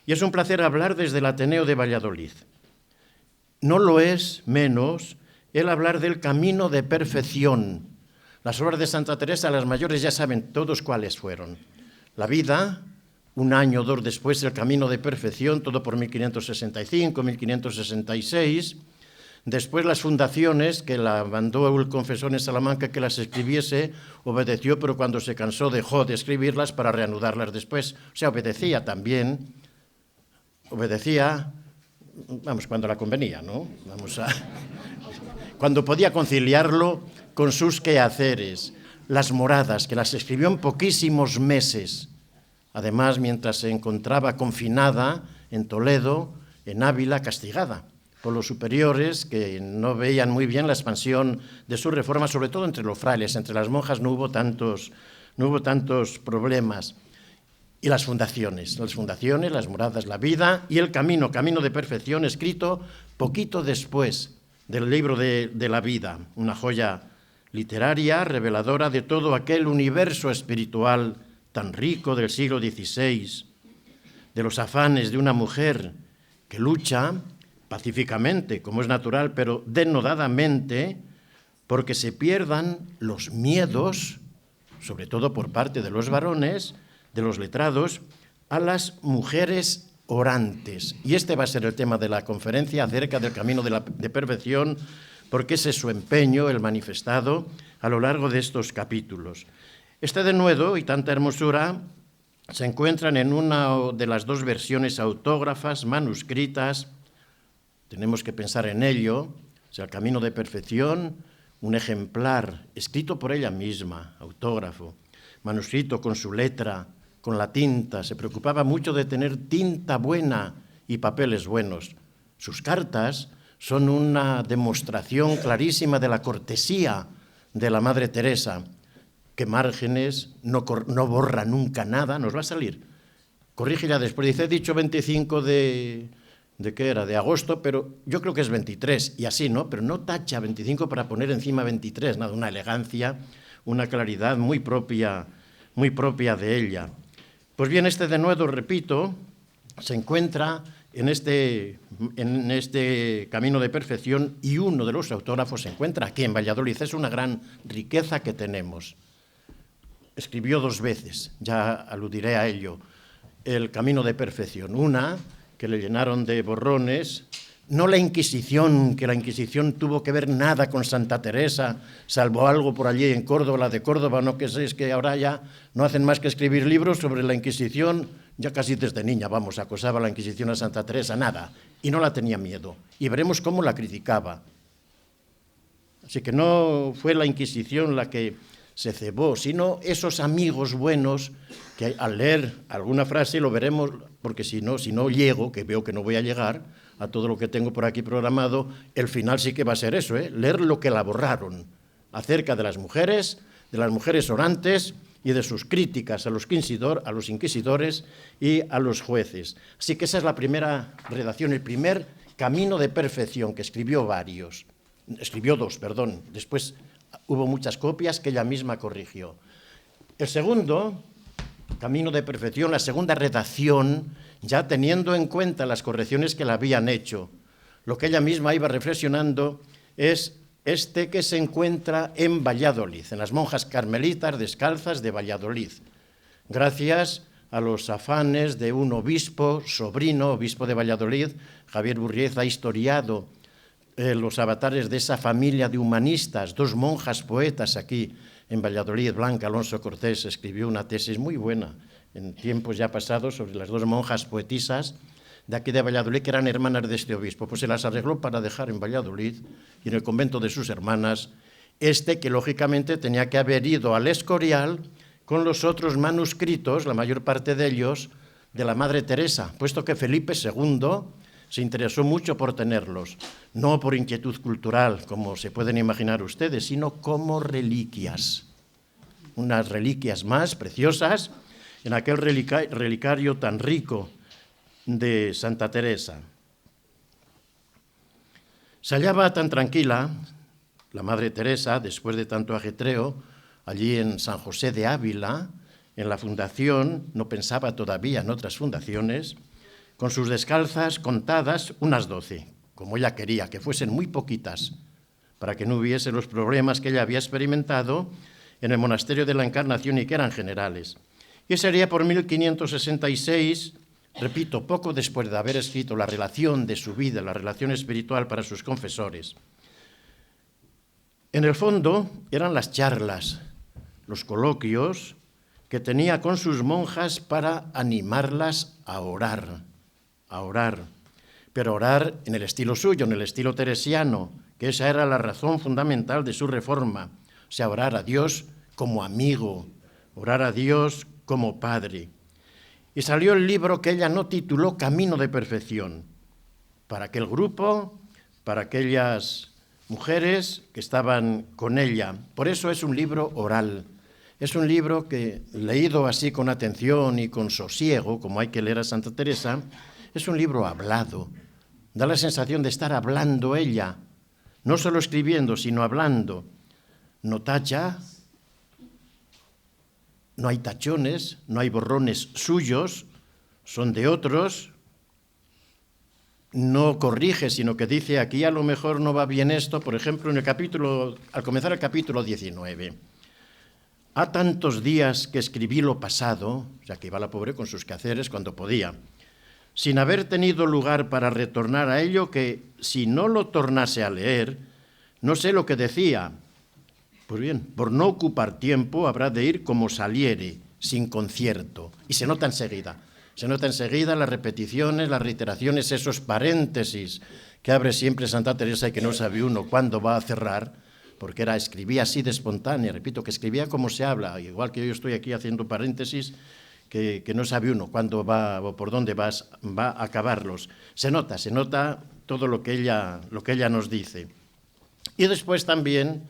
Y es un placer hablar desde el Ateneo de Valladolid. No lo es menos el hablar del camino de perfección. Las obras de Santa Teresa, las mayores, ya saben todos cuáles fueron. La vida, un año o dos después, el camino de perfección, todo por 1565, 1566. Después las fundaciones, que la mandó el confesor en Salamanca que las escribiese, obedeció, pero cuando se cansó dejó de escribirlas para reanudarlas después. O sea, obedecía también, cuando la convenía, ¿no? Cuando podía conciliarlo con sus quehaceres. Las moradas, que las escribió en poquísimos meses. Además, mientras se encontraba confinada en Toledo, en Ávila, castigada por los superiores que no veían muy bien la expansión de su reforma, sobre todo entre los frailes. Entre las monjas no hubo tantos problemas. Y las fundaciones, las moradas, la vida y el camino de perfección, escrito poquito después del libro de la vida, una joya literaria reveladora de todo aquel universo espiritual tan rico del siglo XVI, de los afanes de una mujer que lucha pacíficamente, como es natural, pero denodadamente, porque se pierdan los miedos, sobre todo por parte de los varones, de los letrados, a las mujeres orantes. Y este va a ser el tema de la conferencia acerca del camino de perfección, porque ese es su empeño, el manifestado, a lo largo de estos capítulos. Este denuedo y tanta hermosura se encuentran en una de las dos versiones autógrafas, manuscritas. Tenemos que pensar en ello. O sea, el camino de perfección, un ejemplar escrito por ella misma, autógrafo, manuscrito con su letra, con la tinta. Se preocupaba mucho de tener tinta buena y papeles buenos. Sus cartas son una demostración clarísima de la cortesía de la Madre Teresa. Que márgenes, no borra nunca nada, nos va a salir. Corrige ya después, dice, he dicho 25 ¿de qué era? De agosto, pero yo creo que es 23, y así, ¿no? Pero no tacha 25 para poner encima 23, nada, una elegancia, una claridad muy propia de ella. Pues bien, este denuedo, repito, se encuentra en este camino de perfección y uno de los autógrafos se encuentra aquí en Valladolid. Es una gran riqueza que tenemos. Escribió dos veces, ya aludiré a ello, el camino de perfección. Una, que le llenaron de borrones, no la Inquisición, que la Inquisición tuvo que ver nada con Santa Teresa, salvo algo por allí en Córdoba, la de Córdoba, no que sé, es que ahora ya no hacen más que escribir libros sobre la Inquisición, ya casi desde niña, acosaba la Inquisición a Santa Teresa, nada, y no la tenía miedo. Y veremos cómo la criticaba. Así que no fue la Inquisición la que se cebó, sino esos amigos buenos que al leer alguna frase, lo veremos, porque si no llego, que veo que no voy a llegar a todo lo que tengo por aquí programado, el final sí que va a ser eso, leer lo que la borraron acerca de las mujeres orantes y de sus críticas a los inquisidores y a los jueces. Así que esa es la primera redacción, el primer camino de perfección, que escribió dos, después hubo muchas copias que ella misma corrigió. El segundo camino de perfección, la segunda redacción, ya teniendo en cuenta las correcciones que le habían hecho, lo que ella misma iba reflexionando, es este que se encuentra en Valladolid, en las monjas carmelitas descalzas de Valladolid, gracias a los afanes de un obispo, obispo de Valladolid. Javier Burriez ha historiado los avatares de esa familia de humanistas, dos monjas poetas aquí en Valladolid. Blanca Alonso Cortés escribió una tesis muy buena en tiempos ya pasados sobre las dos monjas poetisas de aquí de Valladolid, que eran hermanas de este obispo. Pues se las arregló para dejar en Valladolid y en el convento de sus hermanas que lógicamente tenía que haber ido al Escorial con los otros manuscritos, la mayor parte de ellos, de la Madre Teresa, puesto que Felipe II se interesó mucho por tenerlos, no por inquietud cultural, como se pueden imaginar ustedes, sino como reliquias, unas reliquias más preciosas en aquel relicario tan rico de Santa Teresa. Se hallaba tan tranquila la Madre Teresa, después de tanto ajetreo, allí en San José de Ávila, en la fundación, no pensaba todavía en otras fundaciones, con sus descalzas contadas unas 12, como ella quería, que fuesen muy poquitas, para que no hubiese los problemas que ella había experimentado en el monasterio de la Encarnación y que eran generales. Y sería por 1566, repito, poco después de haber escrito la relación de su vida, la relación espiritual para sus confesores. En el fondo eran las charlas, los coloquios que tenía con sus monjas para animarlas a orar, pero orar en el estilo suyo, en el estilo teresiano, que esa era la razón fundamental de su reforma, o sea, orar a Dios como amigo, orar a Dios como padre. Y salió el libro que ella no tituló Camino de Perfección, para aquel grupo, para aquellas mujeres que estaban con ella. Por eso es un libro oral. Es un libro que, leído así con atención y con sosiego, como hay que leer a Santa Teresa, es un libro hablado. Da la sensación de estar hablando ella, no solo escribiendo, sino hablando. No tacha, no hay tachones, no hay borrones suyos, son de otros. No corrige, sino que dice, aquí a lo mejor no va bien esto, por ejemplo, al comenzar el capítulo 19. Ha tantos días que escribí lo pasado, o sea, que iba la pobre con sus quehaceres cuando podía, sin haber tenido lugar para retornar a ello, que si no lo tornase a leer, no sé lo que decía. Pues bien, por no ocupar tiempo habrá de ir como saliere, sin concierto. Y se nota enseguida. Se nota enseguida las repeticiones, las reiteraciones, esos paréntesis que abre siempre Santa Teresa y que no sabe uno cuándo va a cerrar, porque escribía así de espontánea, repito, que escribía como se habla, igual que yo estoy aquí haciendo paréntesis, que no sabe uno cuándo va o por dónde va a acabarlos. Se nota todo lo que ella nos dice. Y después también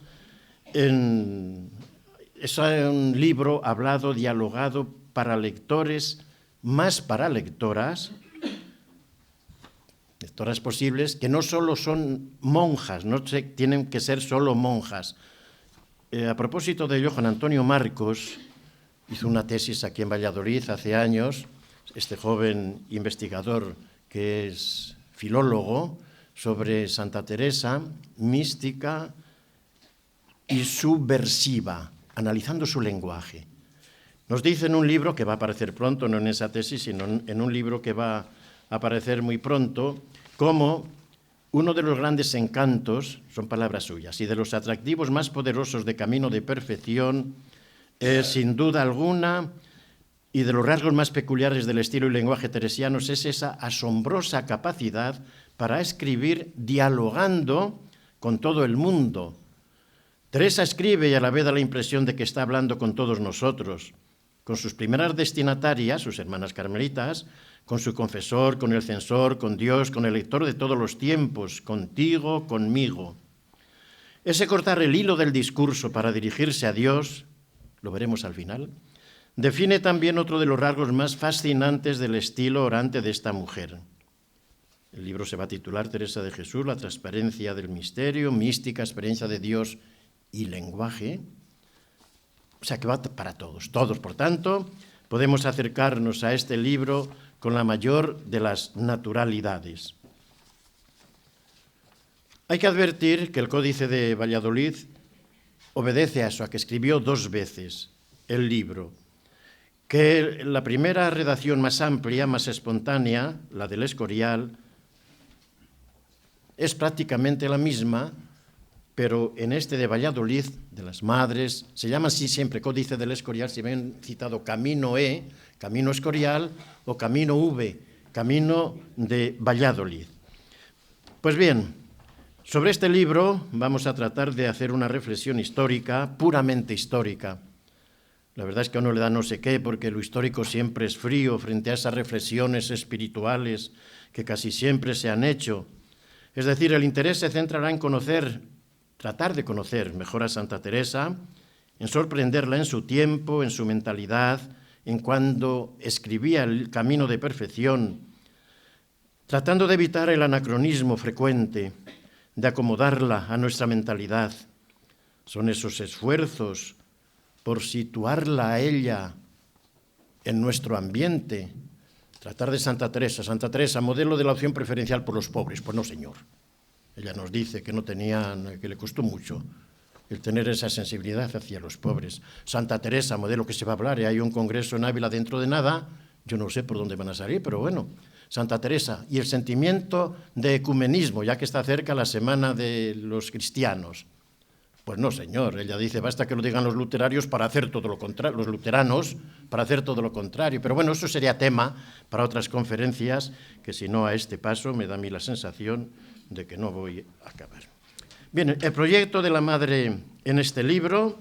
es un libro hablado, dialogado para lectores, más para lectoras posibles, que no solo son monjas, no tienen que ser solo monjas. A propósito de ello, Juan Antonio Marcos hizo una tesis aquí en Valladolid hace años, este joven investigador que es filólogo, sobre Santa Teresa, mística y subversiva, analizando su lenguaje. Nos dice en un libro que va a aparecer pronto, no en esa tesis, sino en un libro que va a aparecer muy pronto, como uno de los grandes encantos, son palabras suyas, y de los atractivos más poderosos de Camino de Perfección, sin duda alguna, y de los rasgos más peculiares del estilo y lenguaje teresianos, es esa asombrosa capacidad para escribir dialogando con todo el mundo. Teresa escribe y a la vez da la impresión de que está hablando con todos nosotros, con sus primeras destinatarias, sus hermanas carmelitas, con su confesor, con el censor, con Dios, con el lector de todos los tiempos, contigo, conmigo. Ese cortar el hilo del discurso para dirigirse a Dios, lo veremos al final, define también otro de los rasgos más fascinantes del estilo orante de esta mujer. El libro se va a titular Teresa de Jesús, la transparencia del misterio, mística, experiencia de Dios y lenguaje. O sea, que va para todos. Por tanto, podemos acercarnos a este libro con la mayor de las naturalidades. Hay que advertir que el Códice de Valladolid obedece a eso, a que escribió 2 veces el libro, que la primera redacción más amplia, más espontánea, la del Escorial, es prácticamente la misma, pero en este de Valladolid, de las Madres, se llama así siempre Códice del Escorial, si ven citado Camino Camino Escorial, o Camino V, Camino de Valladolid. Pues bien, sobre este libro vamos a tratar de hacer una reflexión histórica, puramente histórica. La verdad es que a uno le da no sé qué, porque lo histórico siempre es frío frente a esas reflexiones espirituales que casi siempre se han hecho. Es decir, el interés se centrará en tratar de conocer mejor a Santa Teresa, en sorprenderla en su tiempo, en su mentalidad, en cuando escribía el Camino de Perfección, tratando de evitar el anacronismo frecuente, de acomodarla a nuestra mentalidad. Son esos esfuerzos por situarla a ella en nuestro ambiente, Tratar de Santa Teresa, modelo de la opción preferencial por los pobres. Pues no, señor. Ella nos dice que que le costó mucho el tener esa sensibilidad hacia los pobres. Santa Teresa, modelo que se va a hablar, hay un congreso en Ávila dentro de nada, yo no sé por dónde van a salir, pero bueno, Santa Teresa y el sentimiento de ecumenismo, ya que está cerca la semana de los cristianos. Pues no, señor, ella dice, basta que lo digan los luterarios para hacer todo lo contrario, los luteranos para hacer todo lo contrario. Pero bueno, eso sería tema para otras conferencias, que si no a este paso me da a mí la sensación de que no voy a acabar. Bien, el proyecto de la Madre en este libro,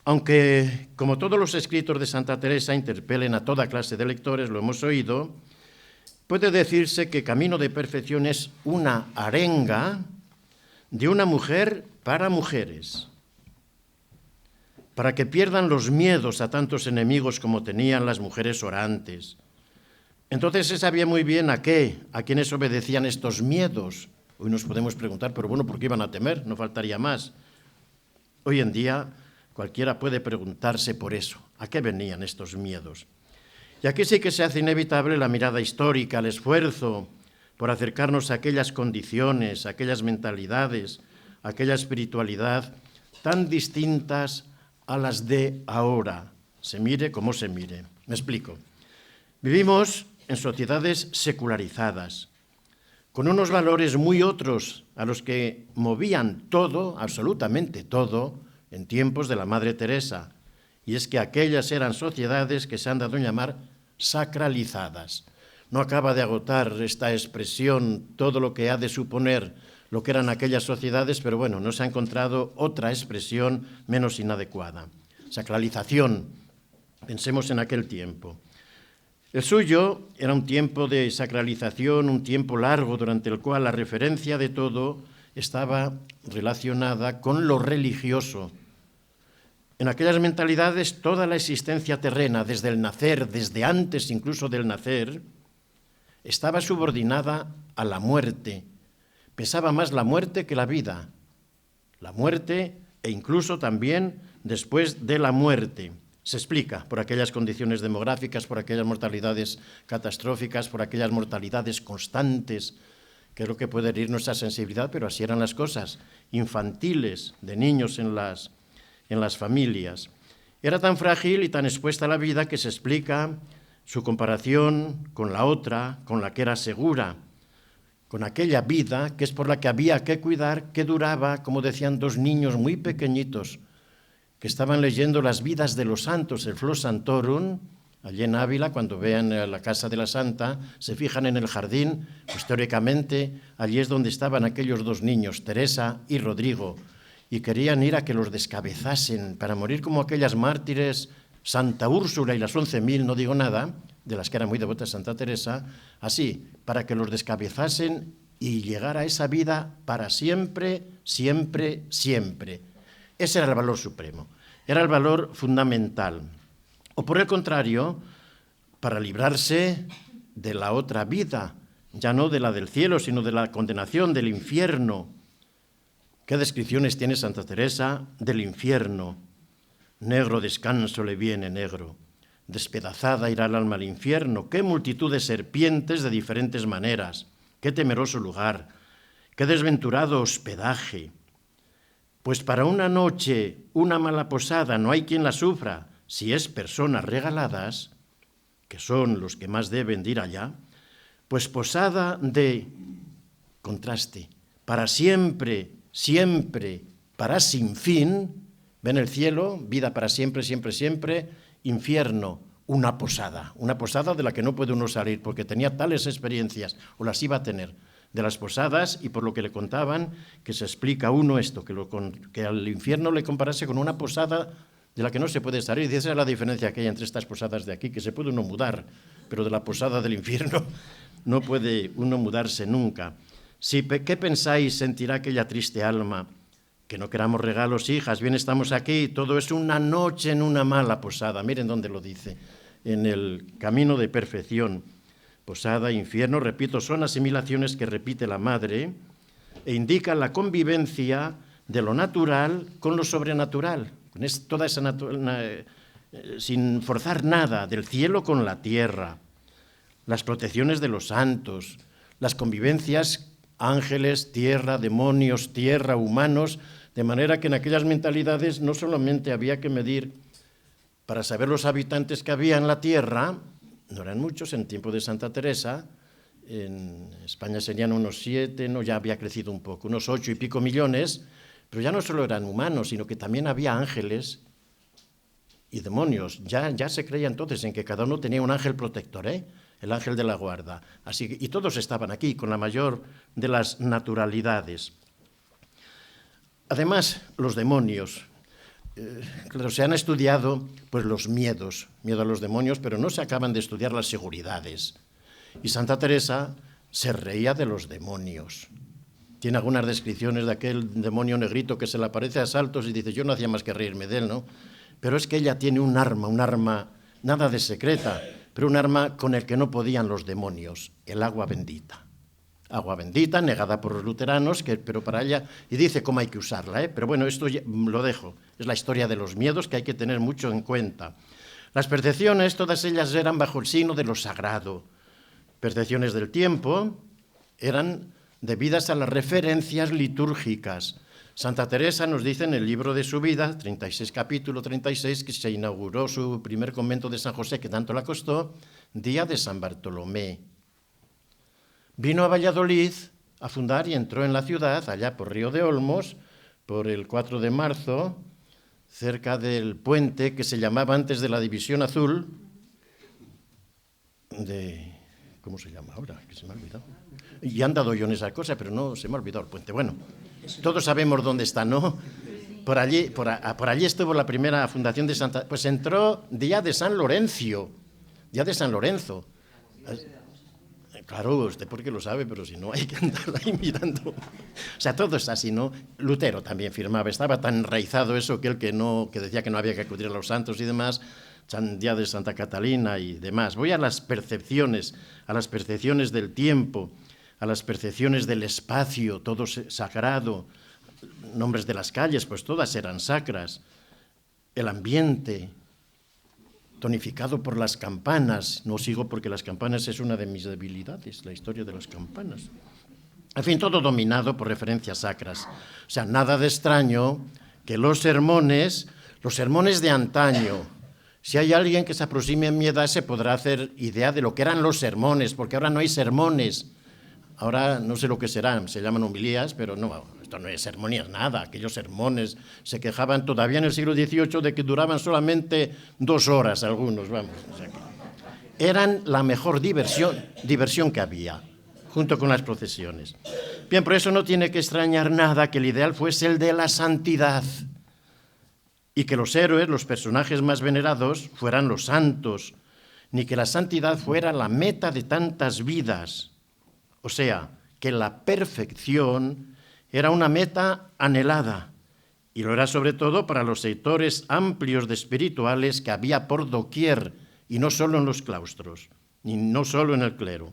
aunque como todos los escritos de Santa Teresa interpelen a toda clase de lectores, lo hemos oído, puede decirse que Camino de Perfección es una arenga de una mujer para mujeres, para que pierdan los miedos a tantos enemigos como tenían las mujeres orantes. Entonces se sabía muy bien a quiénes obedecían estos miedos. Hoy nos podemos preguntar, pero bueno, ¿por qué iban a temer? No faltaría más. Hoy en día cualquiera puede preguntarse por eso, ¿a qué venían estos miedos? Y aquí sí que se hace inevitable la mirada histórica, el esfuerzo por acercarnos a aquellas condiciones, a aquellas mentalidades, a aquella espiritualidad tan distintas a las de ahora, se mire como se mire. Me explico. Vivimos en sociedades secularizadas, con unos valores muy otros a los que movían todo, absolutamente todo, en tiempos de la Madre Teresa. Y es que aquellas eran sociedades que se han dado a llamar sacralizadas. No acaba de agotar esta expresión todo lo que ha de suponer lo que eran aquellas sociedades, pero bueno, no se ha encontrado otra expresión menos inadecuada. Sacralización, pensemos en aquel tiempo. El suyo era un tiempo de sacralización, un tiempo largo durante el cual la referencia de todo estaba relacionada con lo religioso. En aquellas mentalidades toda la existencia terrena, desde el nacer, desde antes incluso del nacer, estaba subordinada a la muerte. Pesaba más la muerte que la vida. La muerte e incluso también después de la muerte. Se explica por aquellas condiciones demográficas, por aquellas mortalidades catastróficas, por aquellas mortalidades constantes, que es lo que puede herir nuestra sensibilidad, pero así eran las cosas, infantiles, de niños en las familias. Era tan frágil y tan expuesta a la vida que se explica su comparación con la otra, con la que era segura, con aquella vida que es por la que había que cuidar, que duraba, como decían dos niños muy pequeñitos, que estaban leyendo las vidas de los santos, el Flos Santorum, allí en Ávila, cuando vean la casa de la Santa, se fijan en el jardín, pues teóricamente allí es donde estaban aquellos dos niños, Teresa y Rodrigo, y querían ir a que los descabezasen para morir como aquellas mártires, Santa Úrsula y las 11.000, no digo nada, de las que era muy devota Santa Teresa, así, para que los descabezasen y llegara a esa vida para siempre, siempre, siempre. Ese era el valor supremo, era el valor fundamental. O por el contrario, para librarse de la otra vida, ya no de la del cielo, sino de la condenación, del infierno. ¿Qué descripciones tiene Santa Teresa del infierno? Negro descanso le viene negro, despedazada irá el alma al infierno, qué multitud de serpientes de diferentes maneras, qué temeroso lugar, qué desventurado hospedaje. Pues para una noche, una mala posada, no hay quien la sufra, si es personas regaladas, que son los que más deben de ir allá, pues posada de, contraste, para siempre, siempre, para sin fin, ven el cielo, vida para siempre, siempre, siempre, infierno, una posada de la que no puede uno salir, porque tenía tales experiencias, o las iba a tener, de las posadas, y por lo que le contaban, que se explica uno esto, que al infierno le comparase con una posada de la que no se puede salir, y esa es la diferencia que hay entre estas posadas de aquí, que se puede uno mudar, pero de la posada del infierno no puede uno mudarse nunca. ¿Qué pensáis sentirá aquella triste alma? Que no queramos regalos, hijas, bien estamos aquí, todo es una noche en una mala posada. Miren dónde lo dice, en el Camino de Perfección. Posada, infierno, repito, son asimilaciones que repite la Madre e indican la convivencia de lo natural con lo sobrenatural, toda esa sin forzar nada, del cielo con la tierra. las protecciones de los santos, las convivencias ángeles, tierra, demonios, tierra, humanos, de manera que en aquellas mentalidades no solamente había que medir para saber los habitantes que había en la tierra, no eran muchos en tiempo de Santa Teresa, en España serían unos 7, no, ya había crecido un poco, unos 8 y pico millones, pero ya no solo eran humanos, sino que también había ángeles y demonios. Ya se creía entonces en que cada uno tenía un ángel protector, el ángel de la guarda. Así que, y todos estaban aquí con la mayor de las naturalidades. Además, los demonios. Claro, se han estudiado pues, los miedos, miedo a los demonios, pero no se acaban de estudiar las seguridades. Y Santa Teresa se reía de los demonios. Tiene algunas descripciones de aquel demonio negrito que se le aparece a saltos y dice, yo no hacía más que reírme de él, ¿no? Pero es que ella tiene un arma nada de secreta, pero un arma con el que no podían los demonios, el agua bendita. Agua bendita, negada por los luteranos, pero para ella, y dice cómo hay que usarla, pero bueno, esto ya, lo dejo, es la historia de los miedos que hay que tener mucho en cuenta. Las percepciones, todas ellas eran bajo el signo de lo sagrado. Percepciones del tiempo eran debidas a las referencias litúrgicas. Santa Teresa nos dice en el libro de su vida, 36, capítulo 36, que se inauguró su primer convento de San José, que tanto la costó, día de San Bartolomé. Vino a Valladolid a fundar y entró en la ciudad, allá por Río de Olmos, por el 4 de marzo, cerca del puente que se llamaba antes de la División Azul, ¿cómo se llama ahora? Que se me ha olvidado. Y han dado yo en esa cosa, pero no se me ha olvidado el puente. Bueno, todos sabemos dónde está, ¿no? Por allí estuvo la primera fundación de Santa... Pues entró día de San Lorenzo. Claro, usted porque lo sabe, pero si no hay que andar ahí mirando. O sea, todo es así, ¿no? Lutero también firmaba, estaba tan enraizado eso que él que decía que no había que acudir a los santos y demás, día de Santa Catalina y demás. Voy a las percepciones del tiempo, a las percepciones del espacio, todo sagrado, nombres de las calles, pues todas eran sacras, el ambiente, tonificado por las campanas. No sigo porque las campanas es una de mis debilidades, la historia de las campanas. En fin, todo dominado por referencias sacras. O sea, nada de extraño que los sermones de antaño, si hay alguien que se aproxime a mi edad, se podrá hacer idea de lo que eran los sermones, porque ahora no hay sermones. Ahora no sé lo que serán, se llaman homilías, pero no, esto no es sermonías, nada. Aquellos sermones se quejaban todavía en el siglo XVIII de que duraban solamente 2 horas algunos, vamos. O sea que eran la mejor diversión que había, junto con las procesiones. Bien, por eso no tiene que extrañar nada que el ideal fuese el de la santidad y que los héroes, los personajes más venerados, fueran los santos, ni que la santidad fuera la meta de tantas vidas. O sea, que la perfección era una meta anhelada, y lo era sobre todo para los sectores amplios de espirituales que había por doquier, y no solo en los claustros, ni no solo en el clero.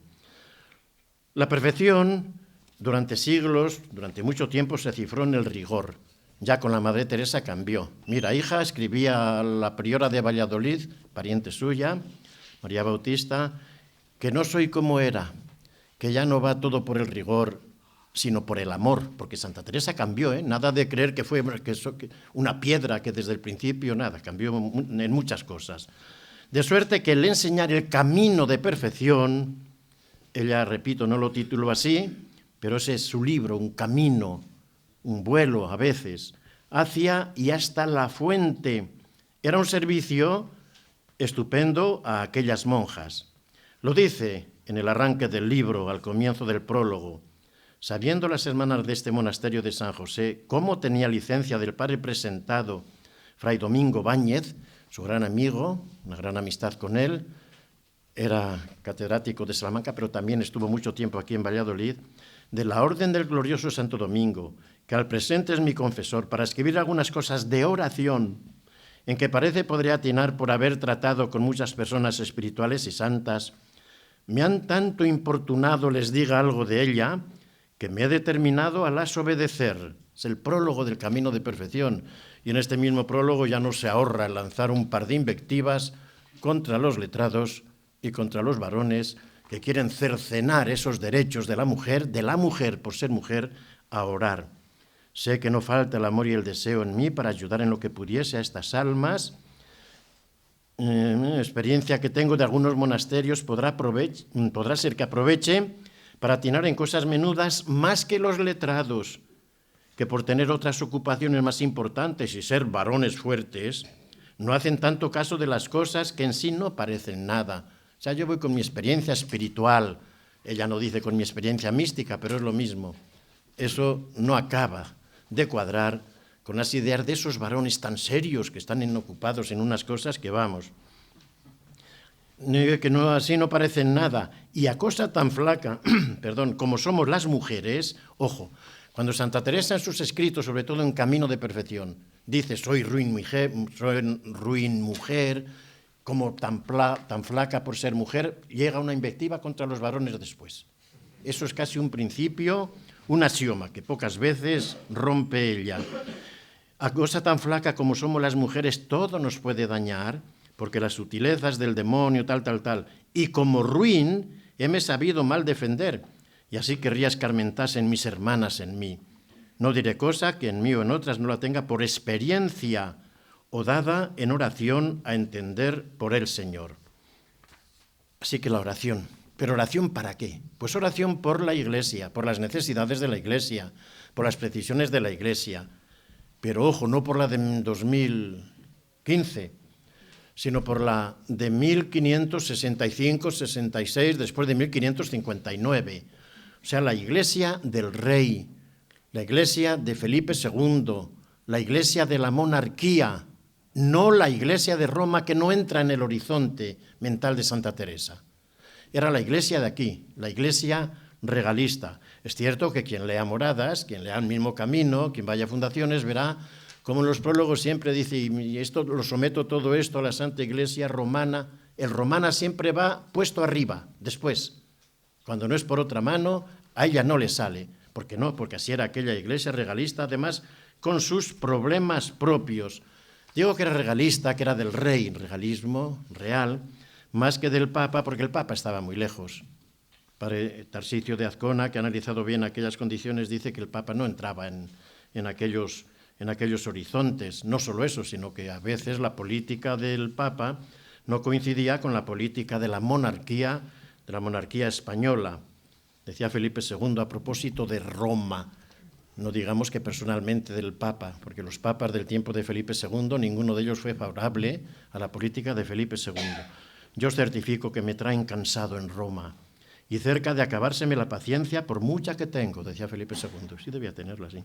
La perfección, durante siglos, durante mucho tiempo, se cifró en el rigor. Ya con la Madre Teresa cambió. Mira, hija, escribía a la priora de Valladolid, pariente suya, María Bautista, que no soy como era, que ya no va todo por el rigor, sino por el amor, porque Santa Teresa cambió, nada de creer que fue una piedra que desde el principio, nada, cambió en muchas cosas. De suerte que el enseñar el camino de perfección, ella, repito, no lo tituló así, pero ese es su libro, un camino, un vuelo a veces, hacia y hasta la fuente. Era un servicio estupendo a aquellas monjas. Lo dice en el arranque del libro, al comienzo del prólogo. Sabiendo las hermanas de este monasterio de San José cómo tenía licencia del padre presentado, Fray Domingo Báñez, su gran amigo, una gran amistad con él, era catedrático de Salamanca, pero también estuvo mucho tiempo aquí en Valladolid, de la Orden del Glorioso Santo Domingo, que al presente es mi confesor, para escribir algunas cosas de oración, en que parece podría atinar por haber tratado con muchas personas espirituales y santas. Me han tanto importunado les diga algo de ella, que me he determinado a las obedecer. Es el prólogo del camino de perfección, y en este mismo prólogo ya no se ahorra lanzar un par de invectivas contra los letrados y contra los varones que quieren cercenar esos derechos de la mujer por ser mujer, a orar. Sé que no falta el amor y el deseo en mí para ayudar en lo que pudiese a estas almas. Experiencia que tengo de algunos monasterios podrá ser que aproveche para atinar en cosas menudas más que los letrados, que por tener otras ocupaciones más importantes y ser varones fuertes, no hacen tanto caso de las cosas que en sí no parecen nada. O sea, yo voy con mi experiencia espiritual, ella no dice con mi experiencia mística, pero es lo mismo. Eso no acaba de cuadrar con las ideas de esos varones tan serios que están ocupados en unas cosas que vamos, que no, así no parecen nada. Y a cosa tan flaca, como somos las mujeres, ojo, cuando Santa Teresa en sus escritos, sobre todo en Camino de Perfección, dice soy ruin mujer, como tan flaca por ser mujer, llega una invectiva contra los varones después. Eso es casi un principio, un axioma que pocas veces rompe ella. A cosa tan flaca como somos las mujeres, todo nos puede dañar, porque las sutilezas del demonio, tal, y como ruin, heme sabido mal defender, y así querría escarmentasen mis hermanas en mí. No diré cosa que en mí o en otras no la tenga por experiencia o dada en oración a entender por el Señor. Así que la oración. ¿Pero oración para qué? Pues oración por la Iglesia, por las necesidades de la Iglesia, por las precisiones de la Iglesia. Pero ojo, no por la de 2015, sino por la de 1565-66, después de 1559. O sea, la Iglesia del Rey, la Iglesia de Felipe II, la Iglesia de la monarquía, no la Iglesia de Roma que no entra en el horizonte mental de Santa Teresa. Era la Iglesia de aquí, la Iglesia regalista. Es cierto que quien lea Moradas, quien lea el mismo camino, quien vaya a fundaciones, verá como en los prólogos siempre dice, y esto lo someto todo esto a la Santa Iglesia romana. El romana siempre va puesto arriba, después. Cuando no es por otra mano, a ella no le sale. ¿Por qué no? Porque así era aquella Iglesia regalista, además con sus problemas propios. Digo que era regalista, que era del rey, regalismo real, más que del Papa, porque el Papa estaba muy lejos. Padre Tarsicio de Azcona, que ha analizado bien aquellas condiciones, dice que el Papa no entraba en aquellos horizontes. No solo eso, sino que a veces la política del Papa no coincidía con la política de la monarquía española. Decía Felipe II a propósito de Roma, no digamos que personalmente del Papa, porque los papas del tiempo de Felipe II, ninguno de ellos fue favorable a la política de Felipe II. Yo os certifico que me traen cansado en Roma y cerca de acabárseme la paciencia por mucha que tengo, decía Felipe II. Sí debía tenerla así.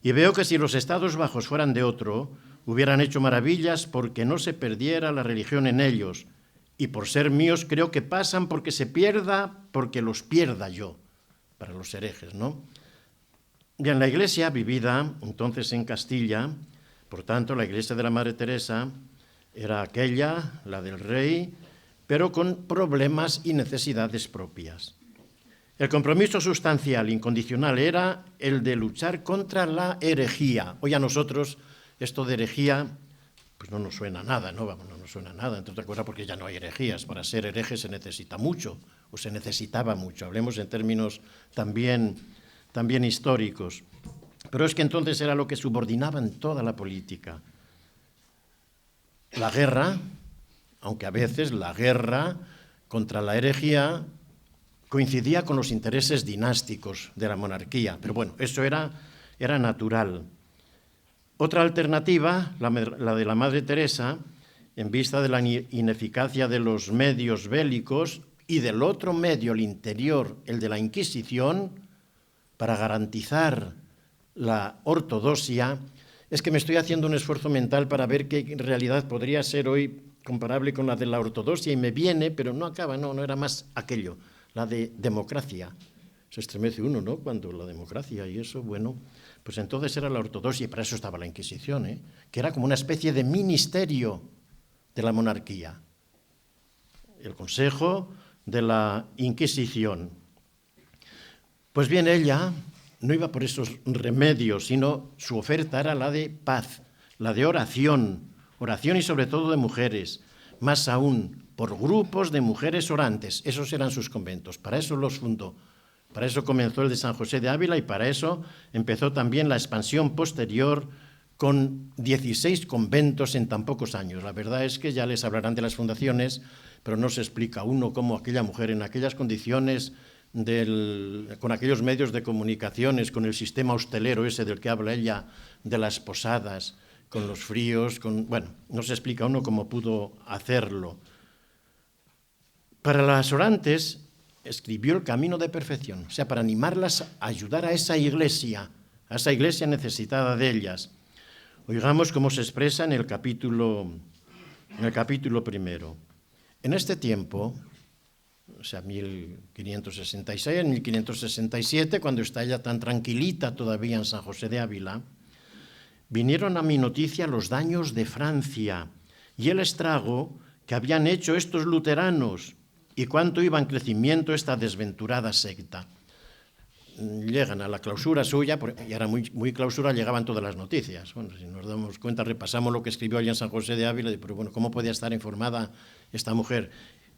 Y veo que si los estados bajos fueran de otro, hubieran hecho maravillas porque no se perdiera la religión en ellos. Y por ser míos creo que pasan porque se pierda, porque los pierda yo, para los herejes, ¿no? Bien, la Iglesia vivida entonces en Castilla, por tanto, la Iglesia de la Madre Teresa era aquella, la del Rey, pero con problemas y necesidades propias. El compromiso sustancial, incondicional, era el de luchar contra la herejía. Hoy a nosotros esto de herejía pues no nos suena nada, ¿no? Vamos, no nos suena nada, entre otras cosas porque ya no hay herejías. Para ser hereje se necesita mucho, o se necesitaba mucho. Hablemos en términos también históricos. Pero es que entonces era lo que subordinaba en toda la política. La guerra, aunque a veces la guerra contra la herejía coincidía con los intereses dinásticos de la monarquía, pero bueno, eso era natural. Otra alternativa, la de la Madre Teresa, en vista de la ineficacia de los medios bélicos y del otro medio, el interior, el de la Inquisición, para garantizar la ortodoxia, es que me estoy haciendo un esfuerzo mental para ver qué en realidad podría ser hoy comparable con la de la ortodoxia y me viene, pero no acaba, no era más aquello, la de democracia. Se estremece uno, ¿no?, cuando la democracia y eso, bueno, pues entonces era la ortodoxia y para eso estaba la Inquisición, que era como una especie de ministerio de la monarquía. El Consejo de la Inquisición. Pues bien, ella no iba por esos remedios, sino su oferta era la de paz, la de oración y sobre todo de mujeres. Más aún, por grupos de mujeres orantes. Esos eran sus conventos, para eso los fundó. Para eso comenzó el de San José de Ávila y para eso empezó también la expansión posterior con 16 conventos en tan pocos años. La verdad es que ya les hablarán de las fundaciones, pero no se explica uno cómo aquella mujer en aquellas condiciones, con aquellos medios de comunicaciones, con el sistema hostelero ese del que habla ella, de las posadas, con los fríos, bueno, no se explica uno cómo pudo hacerlo. Para las orantes escribió el camino de perfección, o sea, para animarlas a ayudar a esa iglesia necesitada de ellas. Oigamos cómo se expresa en el capítulo primero. En este tiempo, o sea, 1566, en 1567, cuando está ella tan tranquilita todavía en San José de Ávila, vinieron a mi noticia los daños de Francia y el estrago que habían hecho estos luteranos y cuánto iba en crecimiento esta desventurada secta. Llegan a la clausura suya, y era muy clausura, llegaban todas las noticias. Bueno, si nos damos cuenta, repasamos lo que escribió allí en San José de Ávila, pero bueno, ¿cómo podía estar informada esta mujer?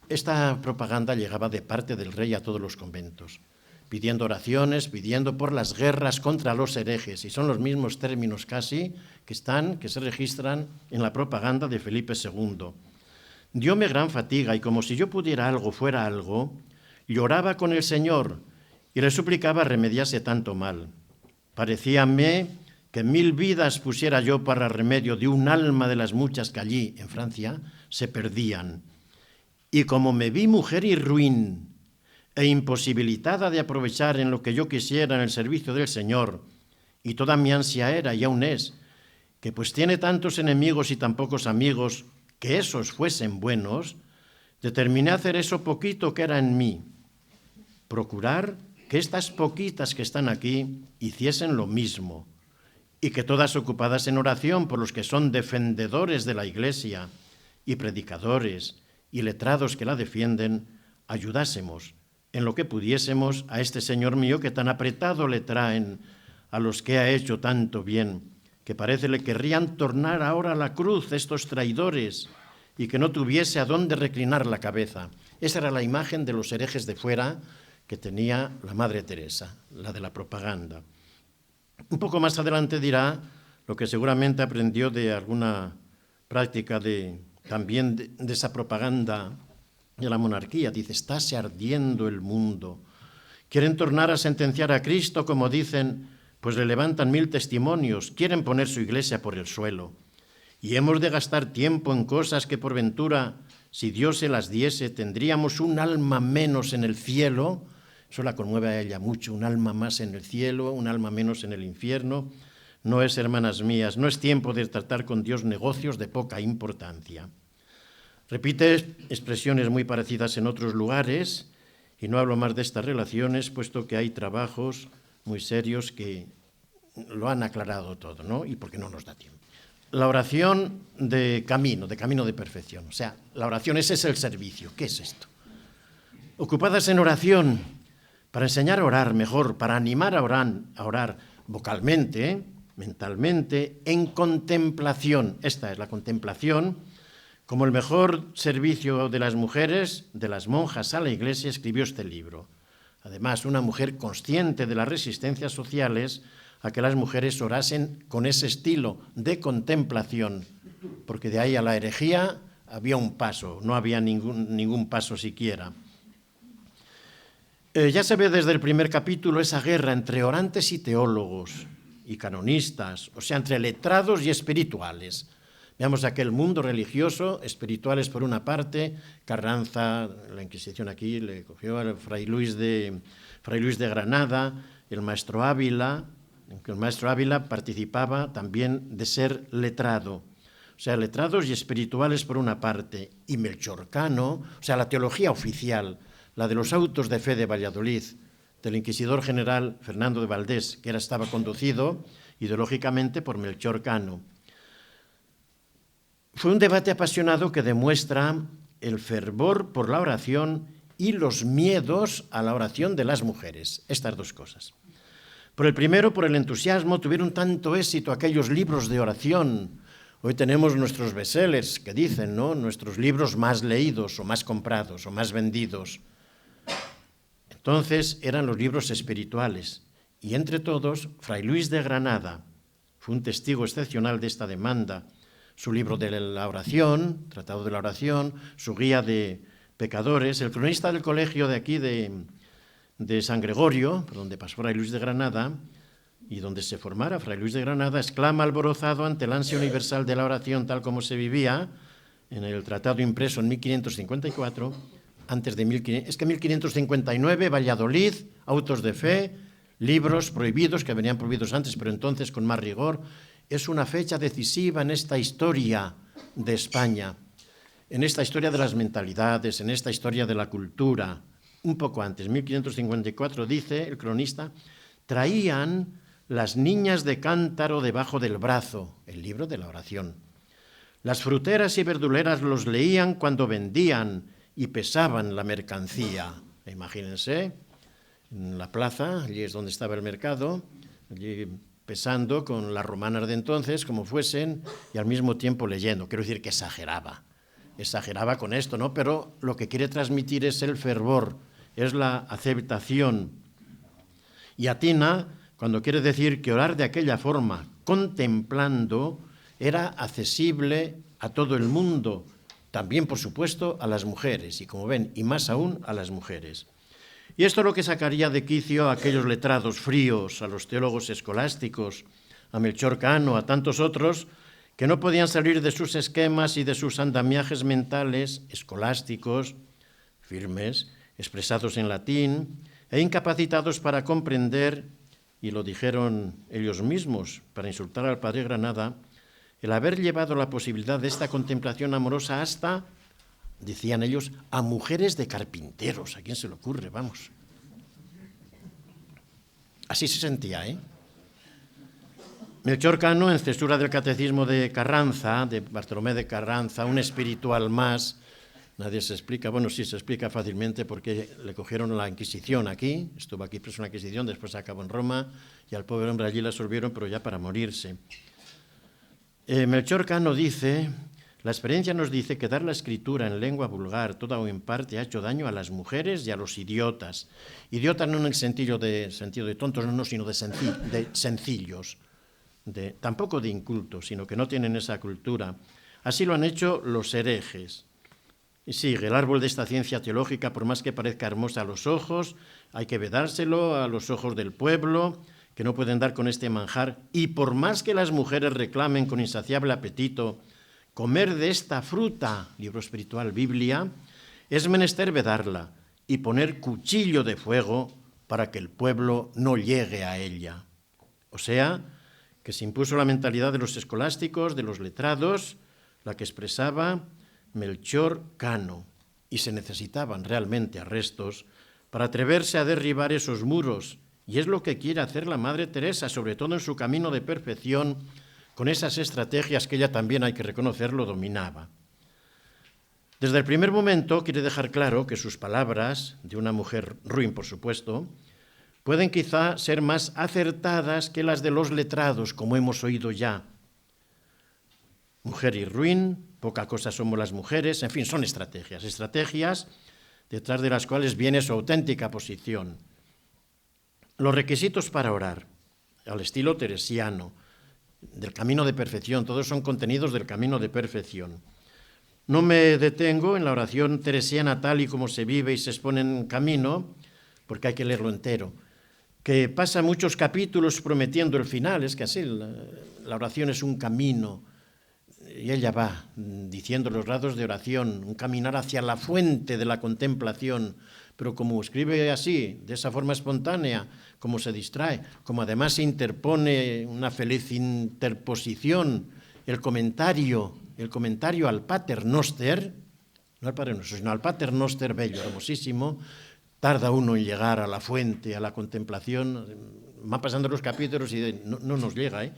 Esta propaganda llegaba de parte del rey a todos los conventos, pidiendo oraciones, pidiendo por las guerras contra los herejes, y son los mismos términos casi que se registran en la propaganda de Felipe II. Dióme gran fatiga, y como si yo pudiera algo fuera algo, lloraba con el Señor, y le suplicaba remediase tanto mal. Parecíame que 1000 vidas pusiera yo para remedio de un alma de las muchas que allí, en Francia, se perdían. Y como me vi mujer y ruin, e imposibilitada de aprovechar en lo que yo quisiera en el servicio del Señor, y toda mi ansia era, y aún es, que pues tiene tantos enemigos y tan pocos amigos, que esos fuesen buenos, determiné hacer eso poquito que era en mí, procurar que estas poquitas que están aquí hiciesen lo mismo, y que todas ocupadas en oración por los que son defendedores de la Iglesia, y predicadores, y letrados que la defienden, ayudásemos en lo que pudiésemos a este Señor mío que tan apretado le traen a los que ha hecho tanto bien, que parece le querrían tornar ahora a la cruz estos traidores y que no tuviese a dónde reclinar la cabeza. Esa era la imagen de los herejes de fuera que tenía la Madre Teresa, la de la propaganda. Un poco más adelante dirá lo que seguramente aprendió de alguna práctica también de esa propaganda de la monarquía. Dice, estáse ardiendo el mundo. Quieren tornar a sentenciar a Cristo, como dicen, pues le levantan 1000 testimonios. Quieren poner su iglesia por el suelo. Y hemos de gastar tiempo en cosas que por ventura, si Dios se las diese, tendríamos un alma menos en el cielo. Eso la conmueve a ella mucho, un alma más en el cielo, un alma menos en el infierno. No es, hermanas mías, no es tiempo de tratar con Dios negocios de poca importancia. Repite expresiones muy parecidas en otros lugares, y no hablo más de estas relaciones, puesto que hay trabajos muy serios que lo han aclarado todo, ¿no? Y porque no nos da tiempo. La oración de camino de perfección. O sea, la oración, ese es el servicio. ¿Qué es esto? Ocupadas en oración, para enseñar a orar mejor, para animar a orar vocalmente, mentalmente, en contemplación. Esta es la contemplación. Como el mejor servicio de las mujeres, de las monjas a la Iglesia, escribió este libro. Además, una mujer consciente de las resistencias sociales a que las mujeres orasen con ese estilo de contemplación, porque de ahí a la herejía había un paso, no había ningún paso siquiera. Ya se ve desde el primer capítulo esa guerra entre orantes y teólogos y canonistas, o sea, entre letrados y espirituales. Veamos aquel mundo religioso, espirituales por una parte. Carranza, la Inquisición aquí, le cogió al Fray Luis de Granada, el maestro Ávila, aunque el maestro Ávila participaba también de ser letrado. O sea, letrados y espirituales por una parte, y Melchor Cano, o sea, la teología oficial, la de los autos de fe de Valladolid, del inquisidor general Fernando de Valdés, que estaba conducido ideológicamente por Melchor Cano. Fue un debate apasionado que demuestra el fervor por la oración y los miedos a la oración de las mujeres, estas dos cosas. Por el primero, por el entusiasmo, tuvieron tanto éxito aquellos libros de oración Hoy tenemos nuestros bestsellers, que dicen, ¿no? Nuestros libros más leídos o más comprados o más vendidos. Entonces eran los libros espirituales. Y entre todos, Fray Luis de Granada fue un testigo excepcional de esta demanda. Su libro de la oración, Tratado de la Oración, su guía de pecadores, el cronista del colegio de aquí de San Gregorio, por donde pasó Fray Luis de Granada, y donde se formara Fray Luis de Granada, exclama alborozado ante el ansia universal de la oración tal como se vivía en el tratado impreso en 1554, antes de 1559, Valladolid, autos de fe, libros prohibidos que venían prohibidos antes, pero entonces con más rigor. Es una fecha decisiva en esta historia de España, en esta historia de las mentalidades, en esta historia de la cultura. Un poco antes, 1554, dice el cronista, traían las niñas de cántaro debajo del brazo, el libro de la oración. Las fruteras y verduleras los leían cuando vendían y pesaban la mercancía. Imagínense, en la plaza, allí es donde estaba el mercado, allí pesando con las romanas de entonces, como fuesen, y al mismo tiempo leyendo. Quiero decir que exageraba con esto, ¿no? Pero lo que quiere transmitir es el fervor, es la aceptación. Y atina cuando quiere decir que orar de aquella forma, contemplando, era accesible a todo el mundo, también, por supuesto, a las mujeres, y como ven, y más aún a las mujeres. Y esto es lo que sacaría de quicio a aquellos letrados fríos, a los teólogos escolásticos, a Melchor Cano, a tantos otros, que no podían salir de sus esquemas y de sus andamiajes mentales escolásticos, firmes, expresados en latín, e incapacitados para comprender, y lo dijeron ellos mismos para insultar al padre Granada, el haber llevado la posibilidad de esta contemplación amorosa hasta, decían ellos, a mujeres de carpinteros. ¿A quién se le ocurre? Vamos. Así se sentía, ¿eh? Melchor Cano, en Cesura del Catecismo de Carranza, de Bartolomé de Carranza, un espiritual más, nadie se explica, bueno, sí se explica fácilmente porque le cogieron la Inquisición aquí, estuvo aquí preso en la Inquisición, después acabó en Roma y al pobre hombre allí le absolvieron, pero ya para morirse. Melchor Cano dice, la experiencia nos dice que dar la escritura en lengua vulgar, toda o en parte, ha hecho daño a las mujeres y a los idiotas. Idiotas no en el sentido de tontos, no, sino de sencillos, tampoco de incultos, sino que no tienen esa cultura. Así lo han hecho los herejes. Y sigue, el árbol de esta ciencia teológica, por más que parezca hermosa a los ojos, hay que vedárselo a los ojos del pueblo, que no pueden dar con este manjar, y por más que las mujeres reclamen con insaciable apetito comer de esta fruta, libro espiritual, Biblia, es menester vedarla y poner cuchillo de fuego para que el pueblo no llegue a ella. O sea, que se impuso la mentalidad de los escolásticos, de los letrados, la que expresaba Melchor Cano, y se necesitaban realmente arrestos para atreverse a derribar esos muros, y es lo que quiere hacer la Madre Teresa, sobre todo en su camino de perfección, con esas estrategias que ella también, hay que reconocerlo, dominaba. Desde el primer momento quiere dejar claro que sus palabras, de una mujer ruin, por supuesto, pueden quizá ser más acertadas que las de los letrados, como hemos oído ya. Mujer y ruin, poca cosa somos las mujeres, en fin, son estrategias detrás de las cuales viene su auténtica posición. Los requisitos para orar, al estilo teresiano, del camino de perfección, todos son contenidos del camino de perfección. No me detengo en la oración teresiana tal y como se vive y se expone en camino, porque hay que leerlo entero, que pasa muchos capítulos prometiendo el final, es que así, la oración es un camino, y ella va diciendo los grados de oración, un caminar hacia la fuente de la contemplación, pero como escribe así, de esa forma espontánea, como se distrae, como además se interpone una feliz interposición, el comentario al Pater Noster, no al Padre Nuestro, sino al Pater Noster, bello, hermosísimo, tarda uno en llegar a la fuente, a la contemplación, van pasando los capítulos y no nos llega,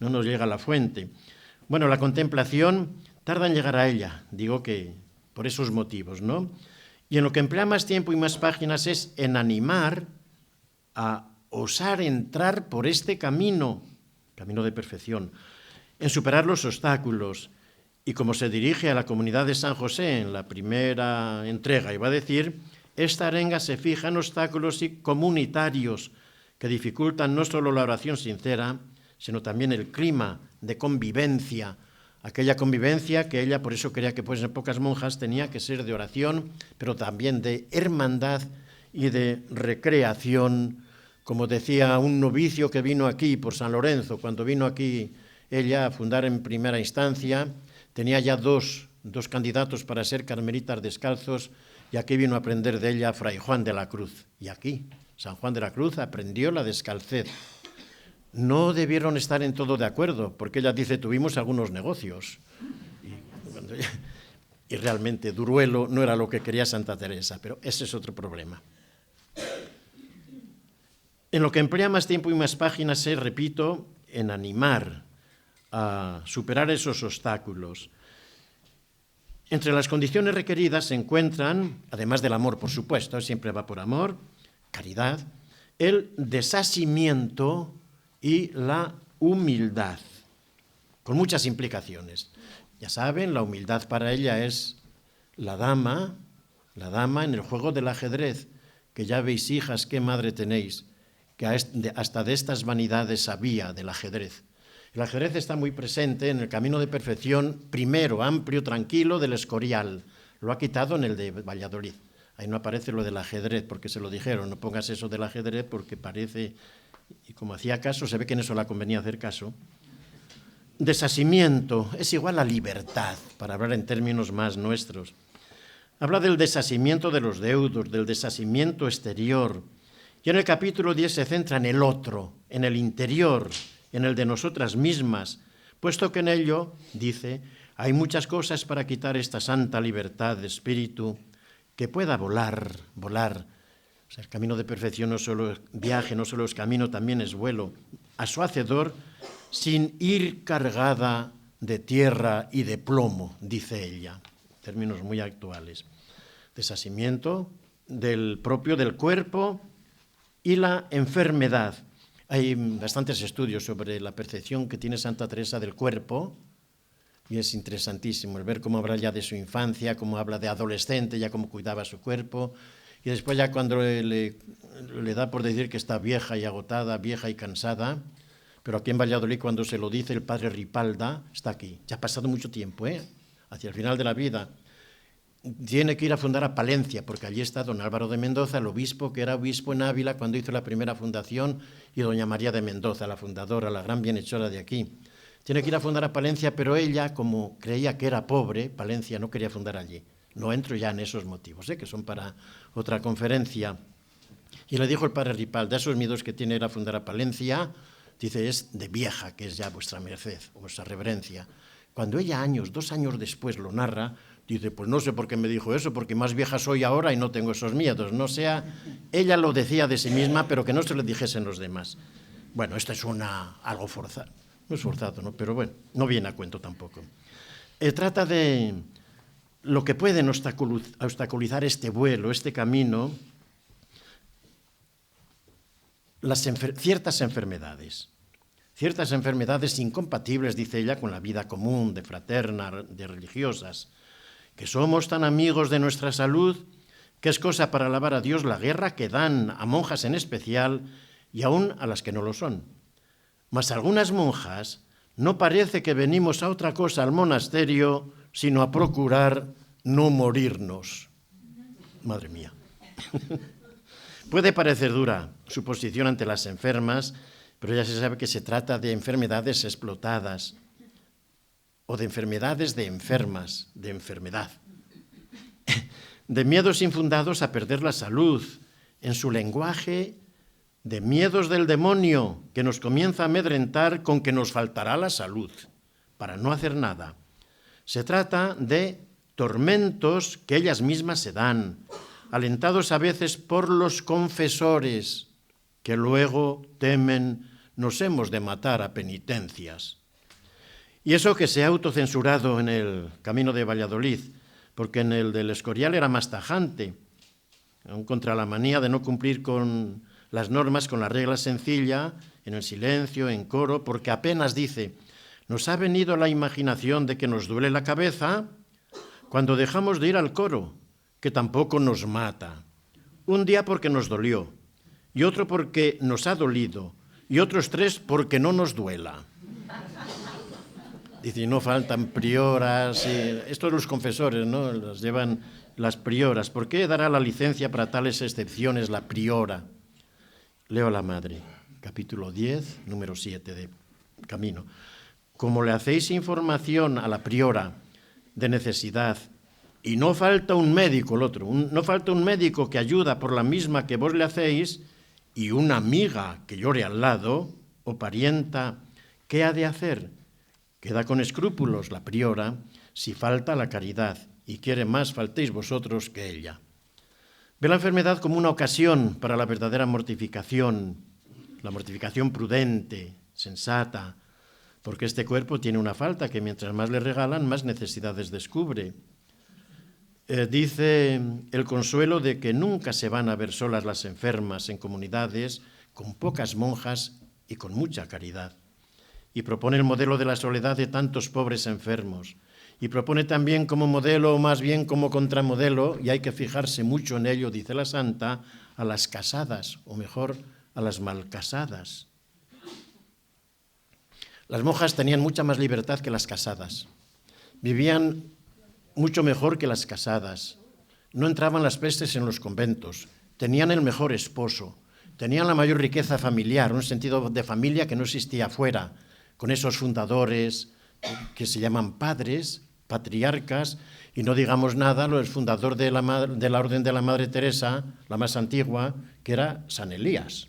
no nos llega a la fuente. Bueno, la contemplación tarda en llegar a ella, digo que por esos motivos, ¿no? Y en lo que emplea más tiempo y más páginas es en animar a osar entrar por este camino de perfección. en superar los obstáculos. Y como se dirige a la comunidad de San José en la primera entrega, iba a decir, esta arenga se fija en obstáculos comunitarios que dificultan no solo la oración sincera, sino también el clima de convivencia, aquella convivencia que ella, por eso quería que fuesen pocas monjas, tenía que ser de oración, pero también de hermandad y de recreación. Como decía un novicio que vino aquí por San Lorenzo, cuando vino aquí ella a fundar en primera instancia, tenía ya dos candidatos para ser carmelitas descalzos, y aquí vino a aprender de ella Fray Juan de la Cruz. Y aquí, San Juan de la Cruz aprendió la descalcez. No debieron estar en todo de acuerdo, porque ella dice, tuvimos algunos negocios. Y realmente Duruelo no era lo que quería Santa Teresa, pero ese es otro problema. En lo que emplea más tiempo y más páginas es, repito, en animar a superar esos obstáculos. Entre las condiciones requeridas se encuentran, además del amor, por supuesto, siempre va por amor, caridad, el desasimiento y la humildad, con muchas implicaciones. Ya saben, la humildad para ella es la dama en el juego del ajedrez, que ya veis, hijas, qué madre tenéis, que hasta de estas vanidades sabía del ajedrez. El ajedrez está muy presente en el camino de perfección, primero, amplio, tranquilo, del Escorial. Lo ha quitado en el de Valladolid. Ahí no aparece lo del ajedrez, porque se lo dijeron, no pongas eso del ajedrez porque parece, y como hacía caso, se ve que en eso la convenía hacer caso. Desasimiento es igual a libertad, para hablar en términos más nuestros. Habla del desasimiento de los deudos, del desasimiento exterior. Y en el capítulo 10 se centra en el otro, en el interior, en el de nosotras mismas, puesto que en ello, dice, hay muchas cosas para quitar esta santa libertad de espíritu que pueda volar. O sea, el camino de perfección no solo es viaje, no solo es camino, también es vuelo, a su hacedor, sin ir cargada de tierra y de plomo, dice ella, términos muy actuales. Desasimiento del propio del cuerpo y la enfermedad. Hay bastantes estudios sobre la percepción que tiene Santa Teresa del cuerpo, y es interesantísimo el ver cómo habla ya de su infancia, cómo habla de adolescente, ya cómo cuidaba su cuerpo, y después ya cuando le da por decir que está vieja y agotada, vieja y cansada, pero aquí en Valladolid cuando se lo dice el padre Ripalda, está aquí, ya ha pasado mucho tiempo, hacia el final de la vida, tiene que ir a fundar a Palencia, porque allí está don Álvaro de Mendoza, el obispo, que era obispo en Ávila cuando hizo la primera fundación, y doña María de Mendoza, la fundadora, la gran bienhechora de aquí. Tiene que ir a fundar a Palencia, pero ella, como creía que era pobre, Palencia no quería fundar allí. No entro ya en esos motivos, que son para otra conferencia. Y le dijo el padre Ripalda, esos miedos que tiene ir a fundar a Palencia, dice, es de vieja, que es ya vuestra merced, vuestra reverencia. Cuando ella 2 años después lo narra, dice, pues no sé por qué me dijo eso, porque más vieja soy ahora y no tengo esos miedos. No sea, ella lo decía de sí misma, pero que no se lo dijesen los demás. Bueno, esto es algo forzado. No es forzado, ¿no? Pero bueno, no viene a cuento tampoco. Trata de lo que pueden obstaculizar este vuelo, este camino, ciertas enfermedades. Ciertas enfermedades incompatibles, dice ella, con la vida común, de fraterna, de religiosas, que somos tan amigos de nuestra salud que es cosa para alabar a Dios la guerra que dan a monjas en especial y aún a las que no lo son. Mas algunas monjas no parece que venimos a otra cosa al monasterio sino a procurar no morirnos. Madre mía. Puede parecer dura su posición ante las enfermas, pero ya se sabe que se trata de enfermedades explotadas o de enfermedades de enfermas, de enfermedad, de miedos infundados a perder la salud, en su lenguaje, de miedos del demonio que nos comienza a amedrentar con que nos faltará la salud para no hacer nada. Se trata de tormentos que ellas mismas se dan, alentados a veces por los confesores, que luego temen nos hemos de matar a penitencias. Y eso que se ha autocensurado en el camino de Valladolid, porque en el del Escorial era más tajante, contra la manía de no cumplir con las normas, con la regla sencilla, en el silencio, en coro, porque apenas dice, Nos ha venido la imaginación de que nos duele la cabeza cuando dejamos de ir al coro, que tampoco nos mata. Un día porque nos dolió, y otro porque nos ha dolido, y otros 3 porque no nos duela. Dice, no faltan prioras, esto los confesores, ¿no? Las llevan las prioras. ¿Por qué dará la licencia para tales excepciones la priora? Leo a la Madre, capítulo 10, número 7 de Camino. Como le hacéis información a la priora de necesidad, y no falta un médico, el otro, no falta un médico que ayuda por la misma que vos le hacéis, y una amiga que llore al lado, o parienta, ¿qué ha de hacer? Queda con escrúpulos la priora si falta la caridad, y quiere más faltéis vosotros que ella. Ve la enfermedad como una ocasión para la verdadera mortificación, la mortificación prudente, sensata, porque este cuerpo tiene una falta que mientras más le regalan, más necesidades descubre. Dice el consuelo de que nunca se van a ver solas las enfermas en comunidades con pocas monjas y con mucha caridad. Y propone el modelo de la soledad de tantos pobres enfermos. Y propone también como modelo, o más bien como contramodelo, y hay que fijarse mucho en ello, dice la santa, a las casadas, o mejor, a las malcasadas. Las monjas tenían mucha más libertad que las casadas. Vivían mucho mejor que las casadas. No entraban las pestes en los conventos. Tenían el mejor esposo. Tenían la mayor riqueza familiar, un sentido de familia que no existía afuera, con esos fundadores que se llaman padres, patriarcas, y no digamos nada, el fundador de la Orden de la Madre Teresa, la más antigua, que era San Elías.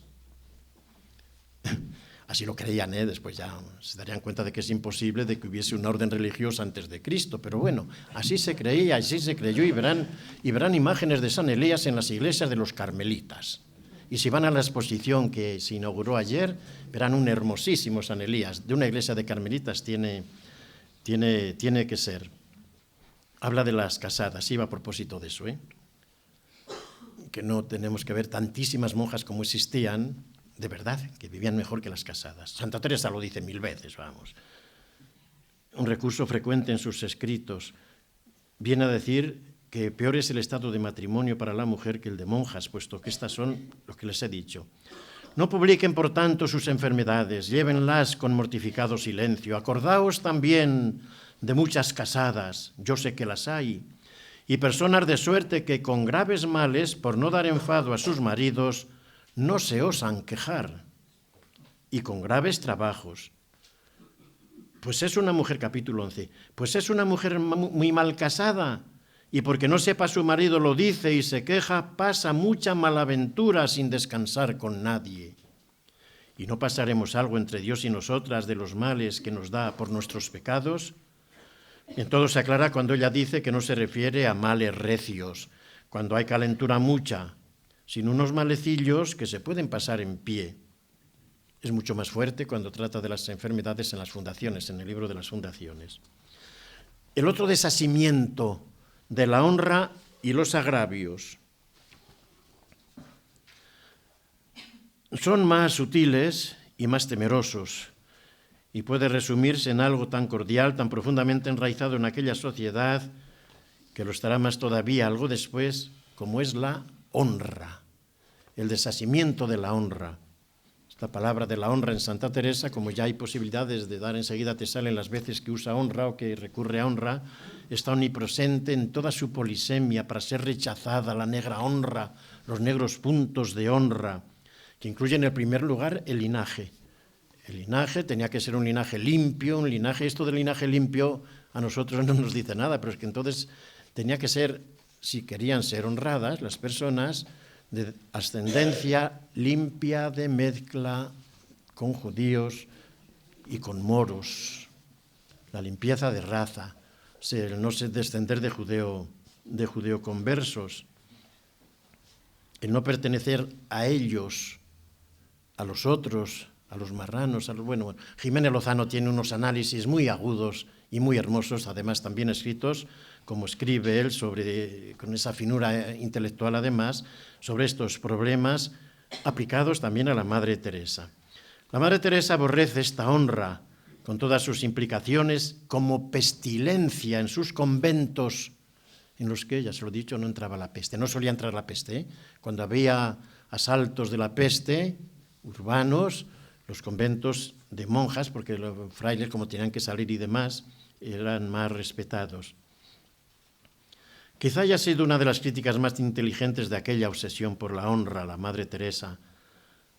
Así lo creían, después ya se darían cuenta de que es imposible de que hubiese una orden religiosa antes de Cristo, pero bueno, así se creía, así se creyó, y verán imágenes de San Elías en las iglesias de los carmelitas. Y si van a la exposición que se inauguró ayer, verán un hermosísimo San Elías, de una iglesia de carmelitas tiene que ser. Habla de las casadas, iba a propósito de eso, que no tenemos que ver tantísimas monjas como existían, de verdad, que vivían mejor que las casadas. Santa Teresa lo dice 1000 veces, vamos. Un recurso frecuente en sus escritos viene a decir que peor es el estado de matrimonio para la mujer que el de monjas, puesto que estas son lo que les he dicho. No publiquen, por tanto, sus enfermedades, llévenlas con mortificado silencio. Acordaos también de muchas casadas, yo sé que las hay, y personas de suerte que con graves males, por no dar enfado a sus maridos, no se osan quejar, y con graves trabajos. Pues es una mujer, capítulo 11, pues es una mujer muy mal casada, y porque no sepa su marido lo dice y se queja, pasa mucha malaventura sin descansar con nadie. ¿Y no pasaremos algo entre Dios y nosotras de los males que nos da por nuestros pecados? En todo se aclara cuando ella dice que no se refiere a males recios, cuando hay calentura mucha, sino unos malecillos que se pueden pasar en pie. Es mucho más fuerte cuando trata de las enfermedades en las fundaciones, en el libro de las fundaciones. El otro desasimiento de la honra y los agravios son más sutiles y más temerosos, y puede resumirse en algo tan cordial, tan profundamente enraizado en aquella sociedad, que lo estará más todavía algo después, como es la honra, el desasimiento de la honra. Esta palabra de la honra en Santa Teresa, como ya hay posibilidades de dar enseguida, te salen las veces que usa honra o que recurre a honra, está omnipresente en toda su polisemia para ser rechazada, la negra honra, los negros puntos de honra, que incluyen en primer lugar el linaje. El linaje tenía que ser un linaje limpio, un linaje, esto del linaje limpio a nosotros no nos dice nada, pero es que entonces tenía que ser, si querían ser honradas las personas, de ascendencia limpia de mezcla con judíos y con moros, la limpieza de raza, el no descender de judeoconversos, el no pertenecer a ellos, a los otros, a los marranos, bueno, Jiménez Lozano tiene unos análisis muy agudos y muy hermosos, además también escritos, como escribe él, con esa finura intelectual además, sobre estos problemas aplicados también a la Madre Teresa. La Madre Teresa aborrece esta honra con todas sus implicaciones, como pestilencia en sus conventos, en los que, ya se lo he dicho, no entraba la peste. No solía entrar la peste, ¿eh? Cuando había asaltos de la peste urbanos, los conventos de monjas, porque los frailes, como tenían que salir y demás, eran más respetados. Quizá haya sido una de las críticas más inteligentes de aquella obsesión por la honra, la Madre Teresa.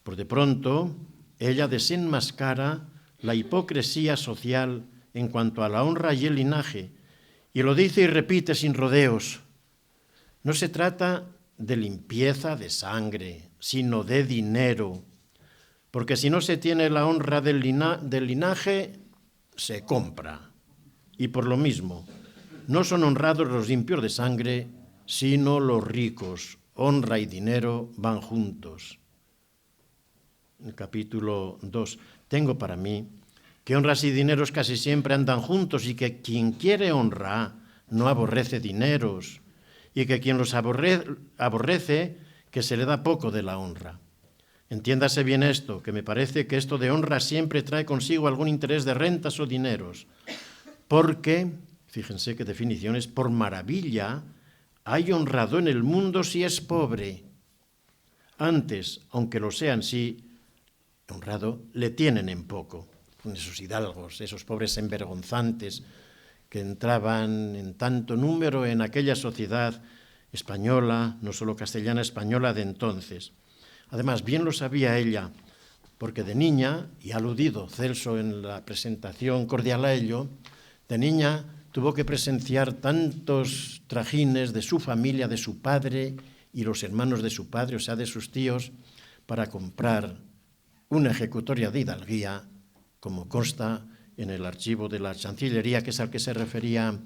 Por de pronto, ella desenmascara la hipocresía social en cuanto a la honra y el linaje, y lo dice y repite sin rodeos. No se trata de limpieza de sangre, sino de dinero, porque si no se tiene la honra del linaje, se compra. Y por lo mismo, no son honrados los limpios de sangre, sino los ricos. Honra y dinero van juntos. En el capítulo 2, tengo para mí que honras y dineros casi siempre andan juntos y que quien quiere honra no aborrece dineros y que quien los aborrece que se le da poco de la honra. Entiéndase bien esto, que me parece que esto de honra siempre trae consigo algún interés de rentas o dineros, porque, fíjense qué definiciones, por maravilla hay honrado en el mundo si es pobre. Antes, aunque lo sea en sí, honrado, le tienen en poco. Esos hidalgos, esos pobres envergonzantes que entraban en tanto número en aquella sociedad española, no solo castellana, española de entonces. Además, bien lo sabía ella, porque de niña, y ha aludido Celso en la presentación cordial a ello, de niña tuvo que presenciar tantos trajines de su familia, de su padre y los hermanos de su padre, o sea, de sus tíos, para comprar una ejecutoria de hidalguía, como consta en el archivo de la Chancillería, que es al que se refería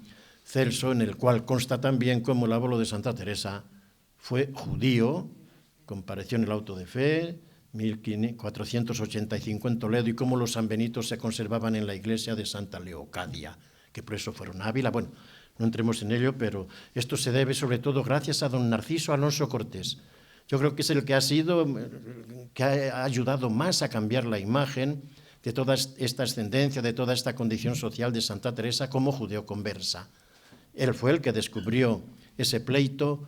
Celso, en el cual consta también cómo el abuelo de Santa Teresa fue judío, compareció en el auto de fe, 1485 en Toledo, y cómo los sanbenitos se conservaban en la iglesia de Santa Leocadia, que por eso fueron a Ávila. Bueno, no entremos en ello, pero esto se debe sobre todo gracias a don Narciso Alonso Cortés. Yo creo que es el que ha ayudado más a cambiar la imagen de toda esta ascendencia, de toda esta condición social de Santa Teresa como judeoconversa. Él fue el que descubrió ese pleito,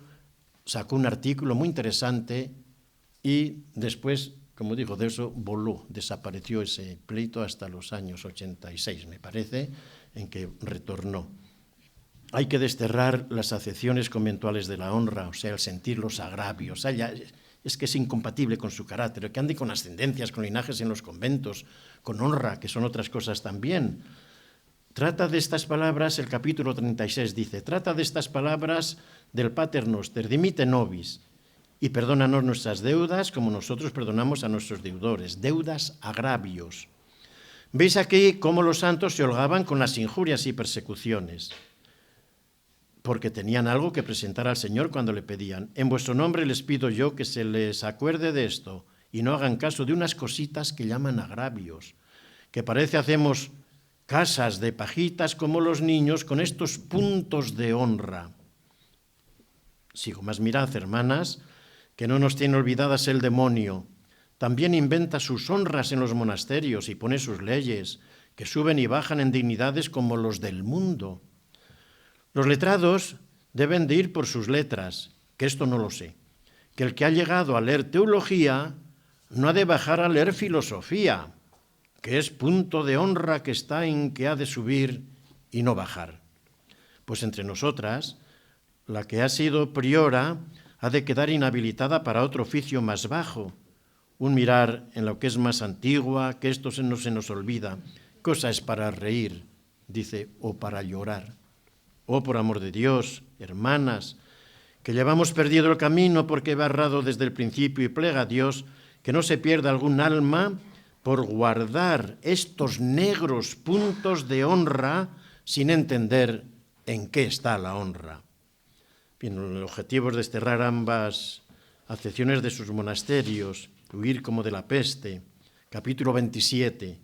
sacó un artículo muy interesante y después, como digo, de eso voló, desapareció ese pleito hasta los años 86, me parece, en que retornó. Hay que desterrar las acepciones conventuales de la honra, o sea, el sentir los agravios. Es que es incompatible con su carácter, que ande con ascendencias, con linajes en los conventos, con honra, que son otras cosas también. Trata de estas palabras, el capítulo 36 dice, trata de estas palabras del Pater Noster, dimite nobis, y perdónanos nuestras deudas como nosotros perdonamos a nuestros deudores, deudas, agravios. Veis aquí cómo los santos se holgaban con las injurias y persecuciones, porque tenían algo que presentar al Señor cuando le pedían. En vuestro nombre les pido yo que se les acuerde de esto y no hagan caso de unas cositas que llaman agravios, que parece hacemos casas de pajitas como los niños con estos puntos de honra. Sigo más, mirad, hermanas, que no nos tiene olvidadas el demonio. También inventa sus honras en los monasterios y pone sus leyes, que suben y bajan en dignidades como los del mundo. Los letrados deben de ir por sus letras, que esto no lo sé, que el que ha llegado a leer teología no ha de bajar a leer filosofía, que es punto de honra que está en que ha de subir y no bajar. Pues entre nosotras, la que ha sido priora ha de quedar inhabilitada para otro oficio más bajo, un mirar en lo que es más antigua, que esto no se nos olvida, cosa es para reír, dice, o para llorar. Oh, por amor de Dios, hermanas, que llevamos perdido el camino porque va errado desde el principio y plega a Dios que no se pierda algún alma por guardar estos negros puntos de honra sin entender en qué está la honra. Bien, el objetivo es desterrar ambas acepciones de sus monasterios, huir como de la peste. Capítulo 27,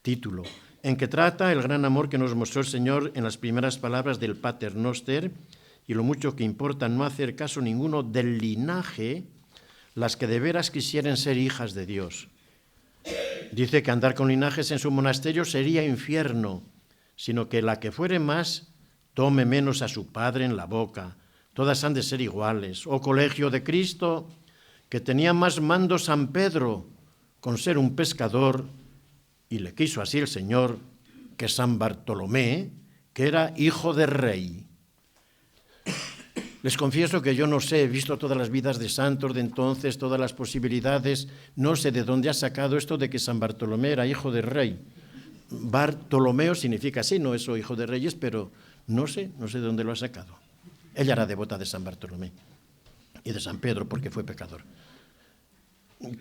título, en que trata el gran amor que nos mostró el Señor en las primeras palabras del Pater Noster y lo mucho que importa no hacer caso ninguno del linaje, las que de veras quisieren ser hijas de Dios. Dice que andar con linajes en su monasterio sería infierno, sino que la que fuere más, tome menos a su padre en la boca. Todas han de ser iguales. Oh colegio de Cristo, que tenía más mando San Pedro con ser un pescador, y le quiso así el Señor, que San Bartolomé, que era hijo de rey. Les confieso que yo no sé, he visto todas las vidas de santos de entonces, todas las posibilidades, no sé de dónde ha sacado esto de que San Bartolomé era hijo de rey. Bartolomeo significa sí, no es hijo de reyes, pero no sé de dónde lo ha sacado. Ella era devota de San Bartolomé y de San Pedro porque fue pecador.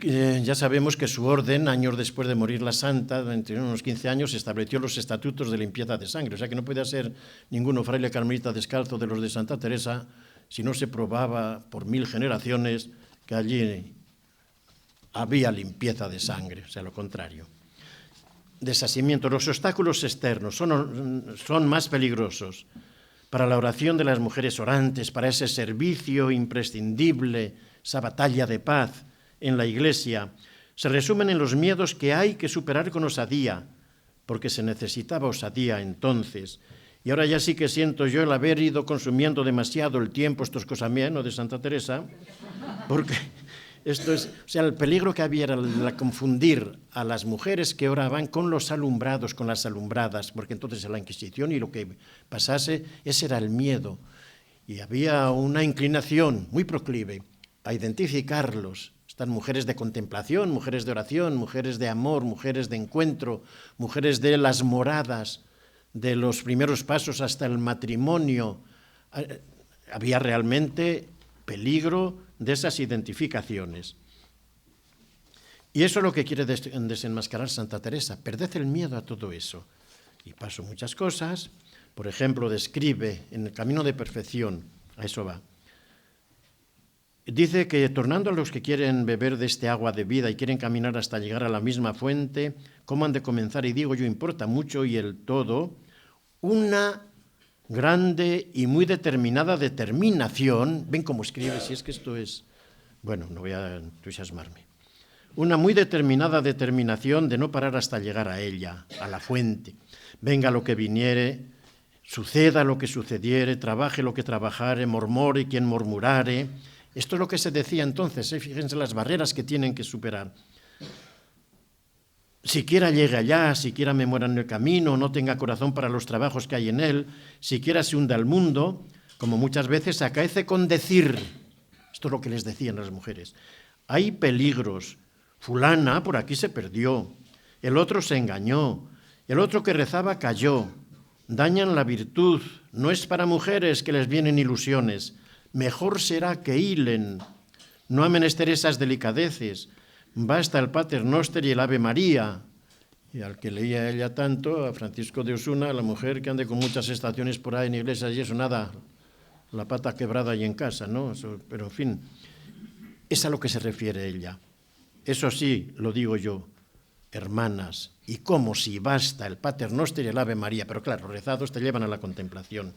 Ya sabemos que su orden, años después de morir la santa, entre unos 15 años, estableció los estatutos de limpieza de sangre. O sea que no podía ser ninguno fraile carmelita descalzo de los de Santa Teresa si no se probaba por 1000 generaciones que allí había limpieza de sangre, o sea, lo contrario. Desasimiento. Los obstáculos externos son más peligrosos para la oración de las mujeres orantes, para ese servicio imprescindible, esa batalla de paz en la Iglesia, se resumen en los miedos que hay que superar con osadía, porque se necesitaba osadía entonces. Y ahora ya sí que siento yo el haber ido consumiendo demasiado el tiempo, esto es cosa mía, no de Santa Teresa, porque esto es, o sea, el peligro que había era confundir a las mujeres que oraban con los alumbrados, con las alumbradas, porque entonces en la Inquisición y lo que pasase, ese era el miedo. Y había una inclinación muy proclive a identificarlos. Están mujeres de contemplación, mujeres de oración, mujeres de amor, mujeres de encuentro, mujeres de las moradas, de los primeros pasos hasta el matrimonio. Había realmente peligro de esas identificaciones. Y eso es lo que quiere desenmascarar Santa Teresa. Perded el miedo a todo eso. Y paso muchas cosas. Por ejemplo, describe en el camino de perfección, a eso va. Dice que tornando a los que quieren beber de este agua de vida y quieren caminar hasta llegar a la misma fuente, ¿cómo han de comenzar? Y digo yo, importa mucho y el todo, una grande y muy determinada determinación, ven cómo escribe, si es que esto es, bueno, no voy a entusiasmarme, una muy determinada determinación de no parar hasta llegar a ella, a la fuente. Venga lo que viniere, suceda lo que sucediere, trabaje lo que trabajare, murmure quien murmurare. Esto es lo que se decía entonces, fíjense las barreras que tienen que superar. Siquiera llegue allá, siquiera me muera en el camino, no tenga corazón para los trabajos que hay en él, siquiera se hunda el mundo, como muchas veces acaece con decir, esto es lo que les decían las mujeres, hay peligros, fulana por aquí se perdió, el otro se engañó, el otro que rezaba cayó, dañan la virtud, no es para mujeres que les vienen ilusiones, mejor será que hilen, no ha menester esas delicadeces, basta el Pater Noster y el Ave María. Y al que leía ella tanto, a Francisco de Osuna, a la mujer que ande con muchas estaciones por ahí en iglesias y eso, nada, la pata quebrada y en casa, ¿no? Eso, pero en fin, es a lo que se refiere ella. Eso sí, lo digo yo, hermanas, y como si basta el Pater Noster y el Ave María, pero claro, rezados te llevan a la contemplación.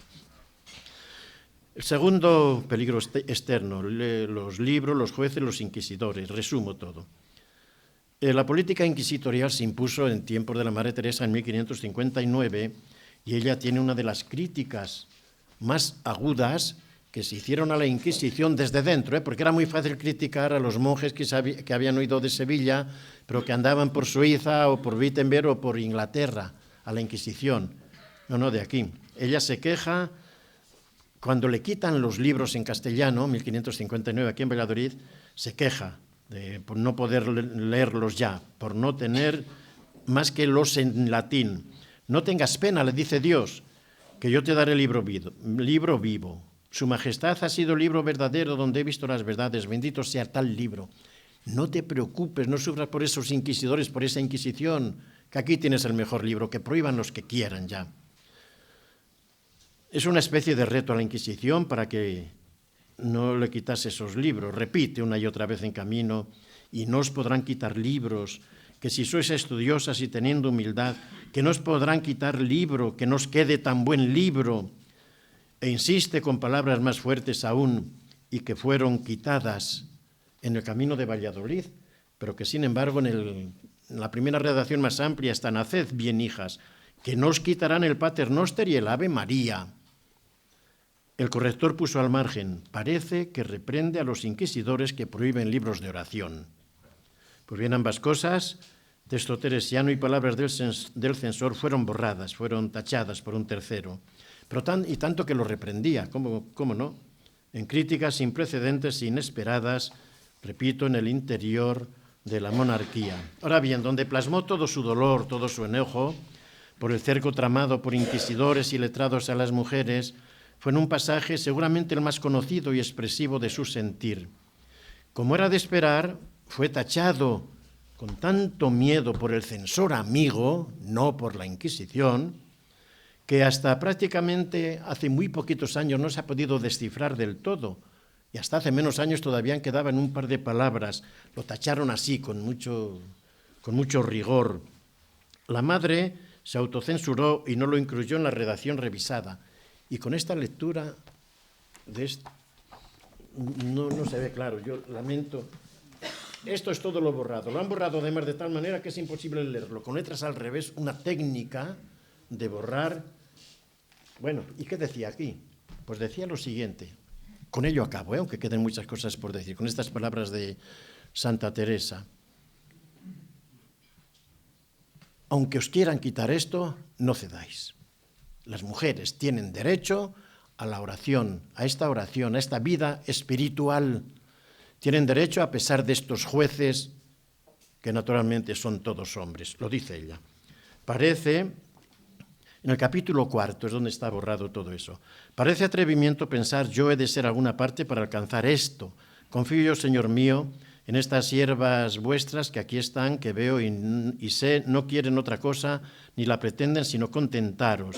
El segundo peligro externo, los libros, los jueces, los inquisidores, resumo todo. La política inquisitorial se impuso en tiempos de la Madre Teresa en 1559 y ella tiene una de las críticas más agudas que se hicieron a la Inquisición desde dentro, porque era muy fácil criticar a los monjes que habían huido de Sevilla, pero que andaban por Suiza o por Wittenberg o por Inglaterra, a la Inquisición. No, de aquí. Ella se queja cuando le quitan los libros en castellano, 1559 aquí en Valladolid, se queja por no poder leerlos ya, por no tener más que los en latín. No tengas pena, le dice Dios, que yo te daré libro vivo. Su majestad ha sido libro verdadero donde he visto las verdades, bendito sea tal libro. No te preocupes, no sufras por esos inquisidores, por esa Inquisición, que aquí tienes el mejor libro, que prohíban los que quieran ya. Es una especie de reto a la Inquisición para que no le quitase esos libros. Repite una y otra vez en camino, y no os podrán quitar libros, que si sois estudiosas y teniendo humildad, que no os podrán quitar libro, que no os quede tan buen libro. E insiste con palabras más fuertes aún, y que fueron quitadas en el camino de Valladolid, pero que sin embargo en en la primera redacción más amplia están: haced bien, hijas, que no os quitarán el Pater Noster y el Ave María. El corrector puso al margen: parece que reprende a los inquisidores que prohíben libros de oración. Pues bien, ambas cosas, texto teresiano y palabras del censor, fueron borradas, fueron tachadas por un tercero. Pero tanto que lo reprendía, ¿cómo no? En críticas sin precedentes, inesperadas, repito, en el interior de la monarquía. Ahora bien, donde plasmó todo su dolor, todo su enojo, por el cerco tramado por inquisidores y letrados a las mujeres, fue en un pasaje seguramente el más conocido y expresivo de su sentir. Como era de esperar, fue tachado con tanto miedo por el censor amigo, no por la Inquisición, que hasta prácticamente hace muy poquitos años no se ha podido descifrar del todo, y hasta hace menos años todavía quedaban un par de palabras. Lo tacharon así, con mucho rigor. La madre se autocensuró y no lo incluyó en la redacción revisada. Y con esta lectura no se ve claro, yo lamento. Esto es todo lo borrado. Lo han borrado además de tal manera que es imposible leerlo. Con letras al revés, una técnica de borrar. Bueno, ¿y qué decía aquí? Pues decía lo siguiente. Con ello acabo, aunque queden muchas cosas por decir, con estas palabras de Santa Teresa. Aunque os quieran quitar esto, no cedáis. Las mujeres tienen derecho a la oración, a esta vida espiritual. Tienen derecho a pesar de estos jueces, que naturalmente son todos hombres, lo dice ella. Parece, en el capítulo 4 es donde está borrado todo eso. Parece atrevimiento pensar: yo he de ser alguna parte para alcanzar esto. Confío yo, Señor mío, en estas siervas vuestras que aquí están, que veo y sé, no quieren otra cosa, ni la pretenden, sino contentaros.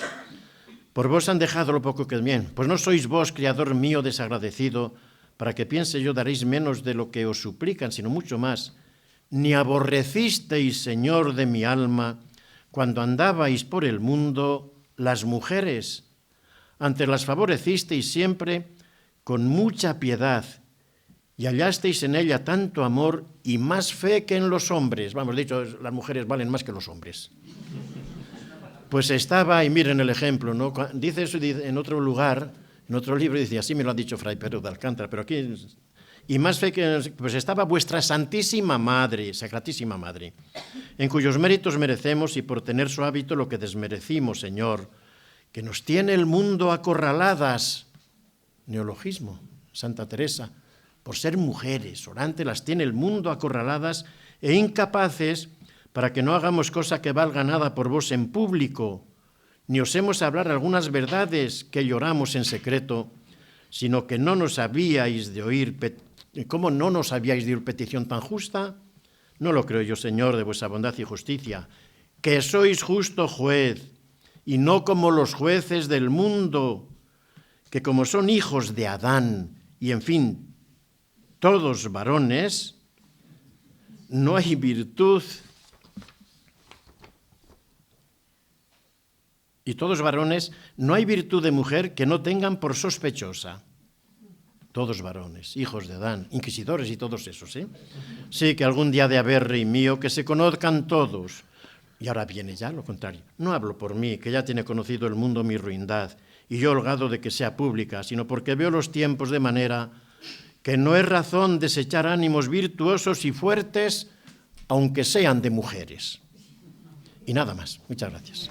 Por vos han dejado lo poco que es bien. Pues no sois vos, Criador mío, desagradecido, para que piense yo daréis menos de lo que os suplican, sino mucho más. Ni aborrecisteis, Señor de mi alma, cuando andabais por el mundo, las mujeres. Antes las favorecisteis siempre con mucha piedad, y hallasteis en ella tanto amor y más fe que en los hombres. Vamos, dicho, las mujeres valen más que los hombres. Pues estaba, y miren el ejemplo, ¿no? Dice eso en otro lugar, en otro libro, dice, así me lo ha dicho Fray Pedro de Alcántara, pero aquí, y más fe que, pues estaba vuestra Santísima Madre, Sacratísima Madre, en cuyos méritos merecemos y por tener su hábito lo que desmerecimos, Señor, que nos tiene el mundo acorraladas, neologismo, Santa Teresa, por ser mujeres, orantes, las tiene el mundo acorraladas e incapaces para que no hagamos cosa que valga nada por vos en público, ni osemos hablar algunas verdades que lloramos en secreto, sino que no nos habíais de oír. ¿Cómo no nos habíais de oír petición tan justa? No lo creo yo, Señor, de vuestra bondad y justicia, que sois justo juez, y no como los jueces del mundo, que como son hijos de Adán, y en fin, todos varones, no hay virtud. Y todos varones, no hay virtud de mujer que no tengan por sospechosa. Todos varones, hijos de Adán, inquisidores y todos esos, ¿eh? Sí, que algún día de haber, rey mío, que se conozcan todos. Y ahora viene ya lo contrario. No hablo por mí, que ya tiene conocido el mundo mi ruindad, y yo holgado de que sea pública, sino porque veo los tiempos de manera que no es razón desechar ánimos virtuosos y fuertes, aunque sean de mujeres. Y nada más. Muchas gracias.